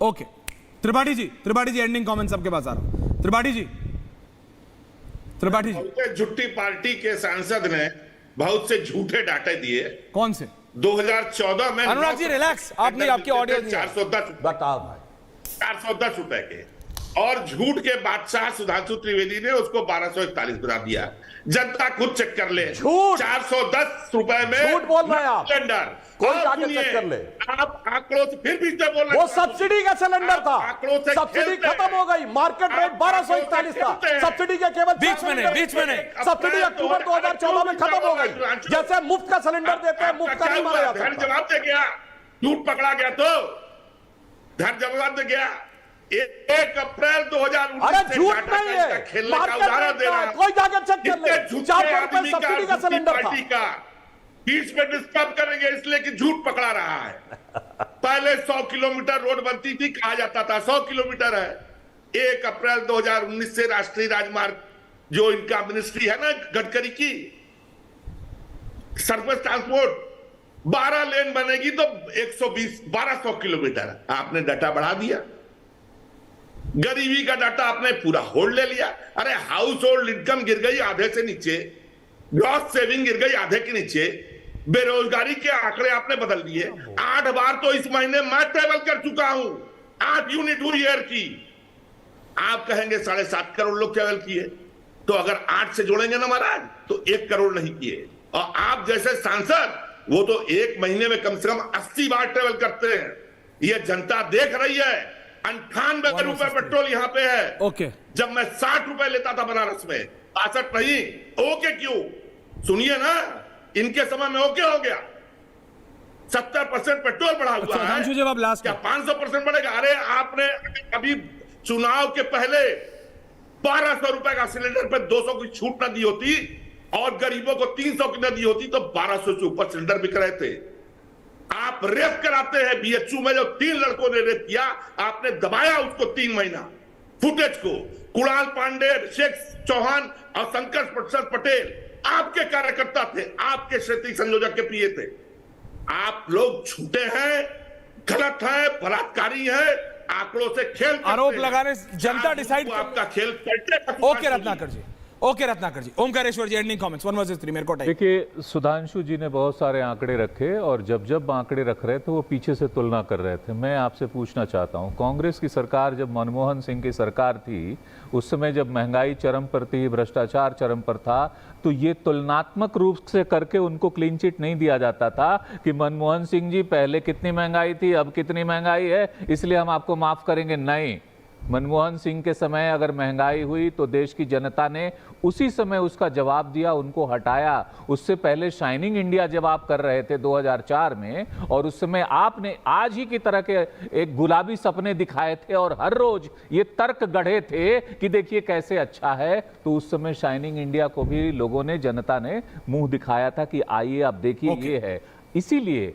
Okay, Tripathi ji ending comments आपके पास आ रहा हूं। त्रिपाठी जी झूठी पार्टी के सांसद ने बहुत से झूठे डाटे दिए। कौन से? 2014 में अनुराग जी रिलैक्स, आपने आपके ऑडियंस 410 बताओ भाई 410 रुपए के, और झूठ के बादशाह सुधांशु त्रिवेदी ने उसको 1241 बना दिया। जनता खुद चेक कर ले। झूठ 410 रुपए में झूठ बोल रहे हैं आप। सिलेंडर कोई जाके चेक कर ले। आप आंकड़ों से फिर भी बोल रहे, वो सब्सिडी का सिलेंडर था, आंकड़ों से सब्सिडी खत्म हो गई। मार्केट रेट 1241 था, सब्सिडी के केवल बीच में नहीं सब्सिडी अक्टूबर 2014 में खत्म हो गई। जैसे मुफ्त का सिलेंडर देते हैं, मुफ्त का नहीं माना जाता। जवाब दे गया, झूठ पकड़ा गया तो धर जवाब दे गया। 1 अप्रैल 2019 अरे झूठ नहीं है, खेलने का मार्केट उदाहरण दे रहा रेट कोई जाके चेक कर ले। 400 रुपए सब्सिडी का सिलेंडर था। बीच में डिस्टर्ब करेंगे इसलिए कि झूठ पकड़ा रहा है। पहले 100 किलोमीटर रोड बनती थी, कहा जाता था 100 किलोमीटर है। 1 अप्रैल 2019 से राष्ट्रीय राजमार्ग जो इनका मिनिस्ट्री है ना गडकरी की, सरफेस ट्रांसपोर्ट 12 लेन बनेगी तो 1200 किलोमीटर। आपने डाटा बढ़ा दिया, गरीबी का डाटा आपने पूरा होल्ड ले लिया। अरे हाउस होल्ड इनकम गिर गई आधे से नीचे, ग्रॉस सेविंग गिर गई आधे के नीचे, बेरोजगारी के आंकड़े आपने बदल दिए। 8 बार तो इस महीने मैं ट्रेवल कर चुका हूं, 8 यूनिट हुई एयर की। आप कहेंगे 7.5 करोड़ लोग ट्रेवल किए, तो अगर 8 से जोड़ेंगे ना महाराज तो 1 करोड़ नहीं किए। और आप जैसे सांसद वो तो 1 महीने में कम से कम 80 बार ट्रेवल करते हैं। ये जनता देख रही है। 98 रुपए पेट्रोल यहाँ पे है। ओके, जब मैं 60 रुपए लेता था बनारस में, 62 नहीं। ओके क्यों? सुनिए ना, इनके समय में ओके हो गया। 70% पेट्रोल बढ़ा हुआ है। जब आप लास्ट क्या 500% बढ़ेगा? अरे आपने अभी चुनाव के पहले 1200 रुपए का सिलेंडर पे 200 की छूट न दी होती और गरीबों को 300 की न दी होती तो 1200 से ऊपर सिलेंडर बिक रहे थे। आप रेप कराते हैं। बीएचयू में जो 3 लड़कों ने रेप किया, आपने दबाया उसको 3 महीना। फुटेज को कुणाल पांडे, शेख चौहान और शंकर प्रसाद पटेल आपके कार्यकर्ता थे, आपके क्षेत्रीय संयोजक के प्रिय थे। आप लोग झूठे हैं, गलत हैं, बलात्कारी हैं, आंकड़ों से खेल आरोप लगाने जनता डिसाइड। आपका खेल पलटे। ओके रत्नाकर जी, ओमकारेश्वर जी एंडिंग कमेंट्स 1 वर्सेस 3 मेरे को टाइम। देखिए, सुधांशु जी ने बहुत सारे आंकड़े रखे और जब आंकड़े रख रहे थे वो पीछे से तुलना कर रहे थे। मैं आपसे पूछना चाहता हूं, कांग्रेस की सरकार जब मनमोहन सिंह की सरकार थी उस समय जब महंगाई चरम पर थी, भ्रष्टाचार चरम पर था, तो ये तुलनात्मक रूप से करके उनको क्लीन चिट नहीं दिया जाता था कि मनमोहन सिंह जी पहले कितनी महंगाई थी, अब कितनी महंगाई है, इसलिए हम आपको माफ करेंगे। नहीं, मनमोहन सिंह के समय अगर महंगाई हुई तो देश की जनता ने उसी समय उसका जवाब दिया, उनको हटाया। उससे पहले शाइनिंग इंडिया जब आप कर रहे थे 2004 में, और उस समय आपने आज ही की तरह के एक गुलाबी सपने दिखाए थे और हर रोज ये तर्क गढ़े थे कि देखिए कैसे अच्छा है, तो उस समय शाइनिंग इंडिया को भी लोगों ने, जनता ने मुंह दिखाया था कि आइए आप देखिए ये है। इसीलिए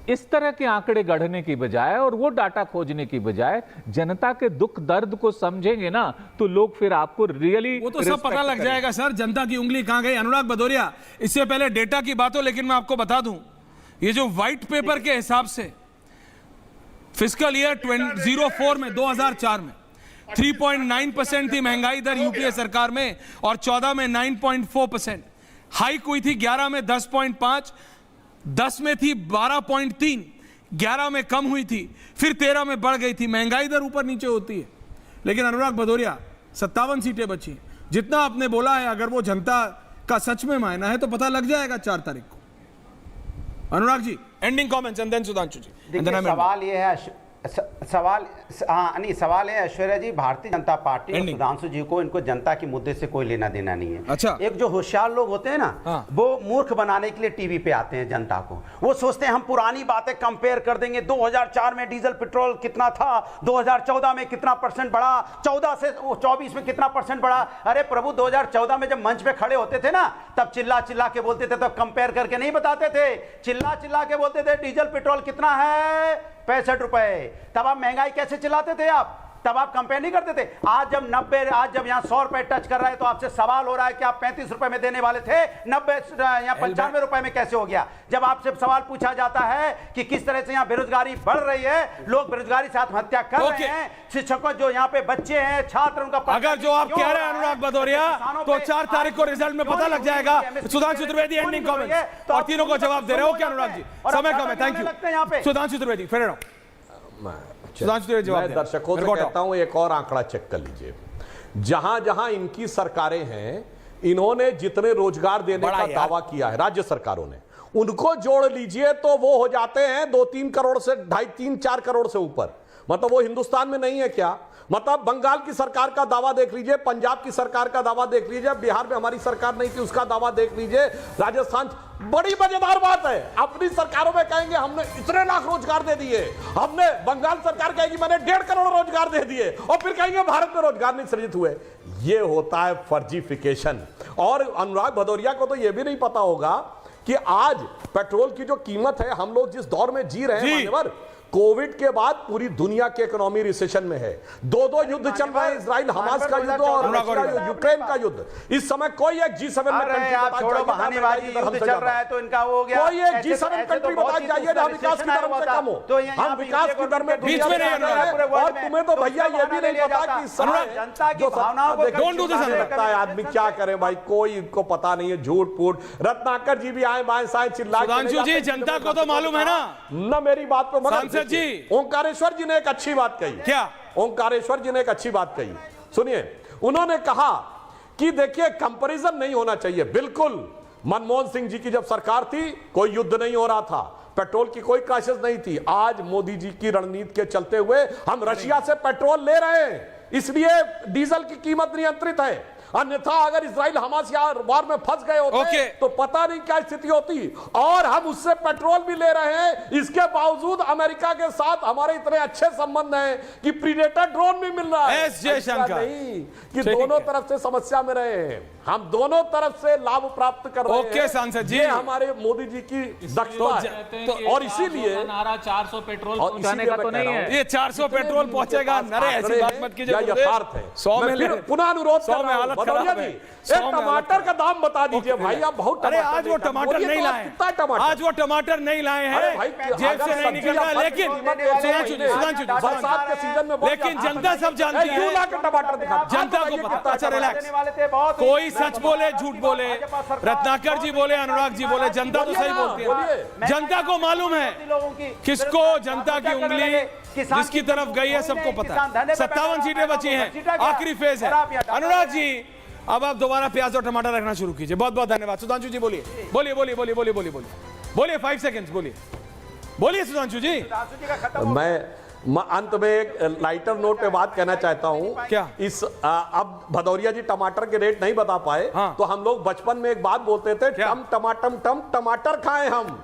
इस तरह के आंकड़े गढ़ने की बजाय और वो डाटा खोजने की बजाय जनता के दुख दर्द को समझेंगे ना, तो लोग फिर आपको रियली वो तो सब पता लग जाएगा सर, जनता की उंगली कहां गई। अनुराग भदौरिया, इससे पहले डेटा की बात हो, लेकिन मैं आपको बता दूं ये जो व्हाइट पेपर के हिसाब से फिस्कल ईयर 2004 में 2004 में 3.9% थी महंगाई दर यूपीए सरकार में और 14 में 9.4%। हाइक हुई थी 11 में 10.5, 10 में थी 12.3, 11 में कम हुई थी, फिर 13 में बढ़ गई थी। महंगाई दर ऊपर नीचे होती है, लेकिन अनुराग भदौरिया 57 सीटें बची। जितना आपने बोला है, अगर वो जनता का सच में मायना है तो पता लग जाएगा 4 तारीख को। Anurag ji, ending comments and then Sudhanshu ji. देखिए, सवाल ये है, सवाल है ऐश्वर्या जी, भारतीय जनता पार्टी और सुधांशु जी को, इनको जनता के मुद्दे से कोई लेना देना नहीं है। अच्छा। एक जो होशियार लोग होते हैं ना, वो मूर्ख बनाने के लिए टीवी पे आते हैं जनता को। वो सोचते हैं हम पुरानी बातें कंपेयर कर देंगे, 2004 में डीजल पेट्रोल कितना था, 2014 में कितना परसेंट बढ़ा, 14 से 24 में कितना परसेंट बढ़ा। अरे प्रभु, 2014 में जब मंच पे खड़े होते थे ना, तब चिल्ला चिल्ला के बोलते थे, तब कंपेयर करके नहीं बताते थे, चिल्ला चिल्ला के बोलते थे डीजल पेट्रोल कितना है, 65 रुपए। तब आप महंगाई कैसे चिल्लाते थे? आप तब आप कंपेयर नहीं करते थे। आज जब 90, आज जब यहाँ 100 रुपए टच कर रहा है, तो आपसे सवाल हो रहा है कि आप 35 रुपए में देने वाले थे, 90 यहाँ 95 रुपए में कैसे हो गया? जब आपसे सवाल पूछा जाता है कि किस तरह से यहाँ बेरोजगारी बढ़ रही है, लोग बेरोजगारी से आत्महत्या कर रहे हैं, शिक्षकों जो यहाँ पे बच्चे हैं, छात्र, उनका अगर जो आप कह रहे हैं अनुराग भदौरिया, तो 4 तारीख को रिजल्ट में पता लग जाएगा। सुधांशु त्रिवेदी, एंडिंग कमेंट्स, और तीनों को जवाब दे रहे हो क्या अनुराग जी? समय कम है, थैंक यू। सुधांशु त्रिवेदी, फिर मैं दर्शकों से कहता हूं, एक और आंकड़ा चेक कर लीजिए। जहां जहां इनकी सरकारें हैं, इन्होंने जितने रोजगार देने का दावा किया है राज्य सरकारों ने, उनको जोड़ लीजिए तो वो हो जाते हैं 2-3 करोड़ से 2.5-3-4 करोड़ से ऊपर। मतलब वो हिंदुस्तान में नहीं है क्या? मतलब बंगाल की सरकार का दावा देख लीजिए, पंजाब की सरकार का दावा देख लीजिए, बिहार में हमारी सरकार नहीं थी उसका दावा देख लीजिए, राजस्थान। बड़ी मजेदार बात है, अपनी सरकारों में कहेंगे हमने इतने लाख रोजगार दे दिए, हमने, बंगाल सरकार कहेगी मैंने 1.5 करोड़ रोजगार दे दिए, और फिर कहेंगे भारत में रोजगार नहीं सृजित हुए। ये होता है फर्जीफिकेशन। और अनुराग भदौरिया को तो यह भी नहीं पता होगा कि आज पेट्रोल की जो कीमत है, हम लोग जिस दौर में जी रहे हैं मान्यवर, कोविड के बाद पूरी दुनिया की इकोनॉमी रिसेशन में है। 2 युद्ध चल रहे हैं, इजराइल हमास का युद्ध और यूक्रेन का युद्ध। इस समय कोई एक G7 में बहानेबाजी युद्ध चल रहा है तो इनका हो गया, कोई एक G7 कंट्री बता जाइए हम विकास की दर से कम हो, हम विकास की दर में बीच में नहीं है। और तुम्हें तो भैया ये भी नहीं पता कि जनता की भावनाओं को आदमी क्या करे भाई, कोई इनको पता नहीं है, झूठ फूट। रत्नाकर जी भी आए बाएं साएं चिल्ला। सुधांशु जी, जनता को तो मालूम है ना मेरी बात पे, मगर जी ओंकारेश्वर जी ने एक अच्छी बात कही। क्या? ओंकारेश्वर जी ने एक अच्छी बात कही, सुनिए। उन्होंने कहा कि देखिए कंपैरिजन नहीं होना चाहिए। बिल्कुल, मनमोहन सिंह जी की जब सरकार थी कोई युद्ध नहीं हो रहा था, पेट्रोल की कोई क्राइसिस नहीं थी। आज मोदी जी की रणनीति के चलते हुए हम रशिया से पेट्रोल ले रहे हैं, इसलिए डीजल की कीमत नियंत्रित है। अन्यथा अगर इजराइल हमास वार में फंस गए होते तो पता नहीं क्या स्थिति होती। और हम उससे पेट्रोल भी ले रहे हैं, इसके बावजूद अमेरिका के साथ हमारे इतने अच्छे संबंध हैं कि प्रीडेटर ड्रोन भी मिल रहा है। नहीं कि दोनों तरफ से समस्या में रहे हैं, हम दोनों तरफ से लाभ प्राप्त कर रहे हैं। सांसद जी, ये हमारे मोदी जी की दक्षता है। तो और इसीलिए नारा 400 पेट्रोल पहुंचाने का तो नहीं है। ये 400 पेट्रोल पहुंचेगा, नरे ऐसी बात मत कीजिए। यथार्थ है। 100 में पुनः अनुरोध कर रहा हूं, एक टमाटर का दाम बता दीजिए भाई, आप बहुत। अरे आज वो टमाटर नहीं लाए, आज वो टमाटर नहीं लाए हैं, जेब से नहीं निकल रहा। लेकिन बरसात के सीजन में, लेकिन जनता सब जानती है, टमाटर दिखा, जनता को पता। अच्छा रिलैक्स, कोई सच बोले झूठ बोले, रत्नाकर जी बोले, अनुराग जी बोले, जनता तो सही बोलती है। जनता को मालूम है किसको जनता की उंगली जिसकी तरफ गई है, सबको पता है। 57 सीटें बची हैं, आखिरी फेज है। अनुराग जी, अब आप दोबारा प्याज और टमाटर रखना शुरू कीजिए। बहुत बहुत धन्यवाद। सुधांशु जी बोलिए, बोलिए बोलिए बोलिए बोलिए बोलिए बोलिए 5 सेकंड्स बोलिए, बोलिए सुधांशु जी। मैं अंत में एक लाइटर नोट पे बात कहना चाहता हूं। क्या? इस अब भदौरिया जी टमाटर के रेट नहीं बता पाए। हाँ। तो हम लोग बचपन में एक बात बोलते थे, टम टमाटम टम टमाटर खाएं हम।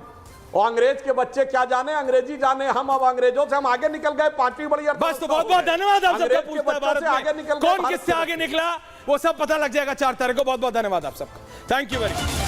और अंग्रेज के बच्चे क्या जाने, अंग्रेजी जाने हम। अब अंग्रेजों से हम आगे निकल गए, 5वीं बड़ी। बस तो बहुत बहुत धन्यवाद आप सबका। पूछता है भारत में कौन किससे आगे निकला, वो सब पता लग जाएगा 4 तारीख को। बहुत बहुत धन्यवाद आप सबका, थैंक यू वेरी मच।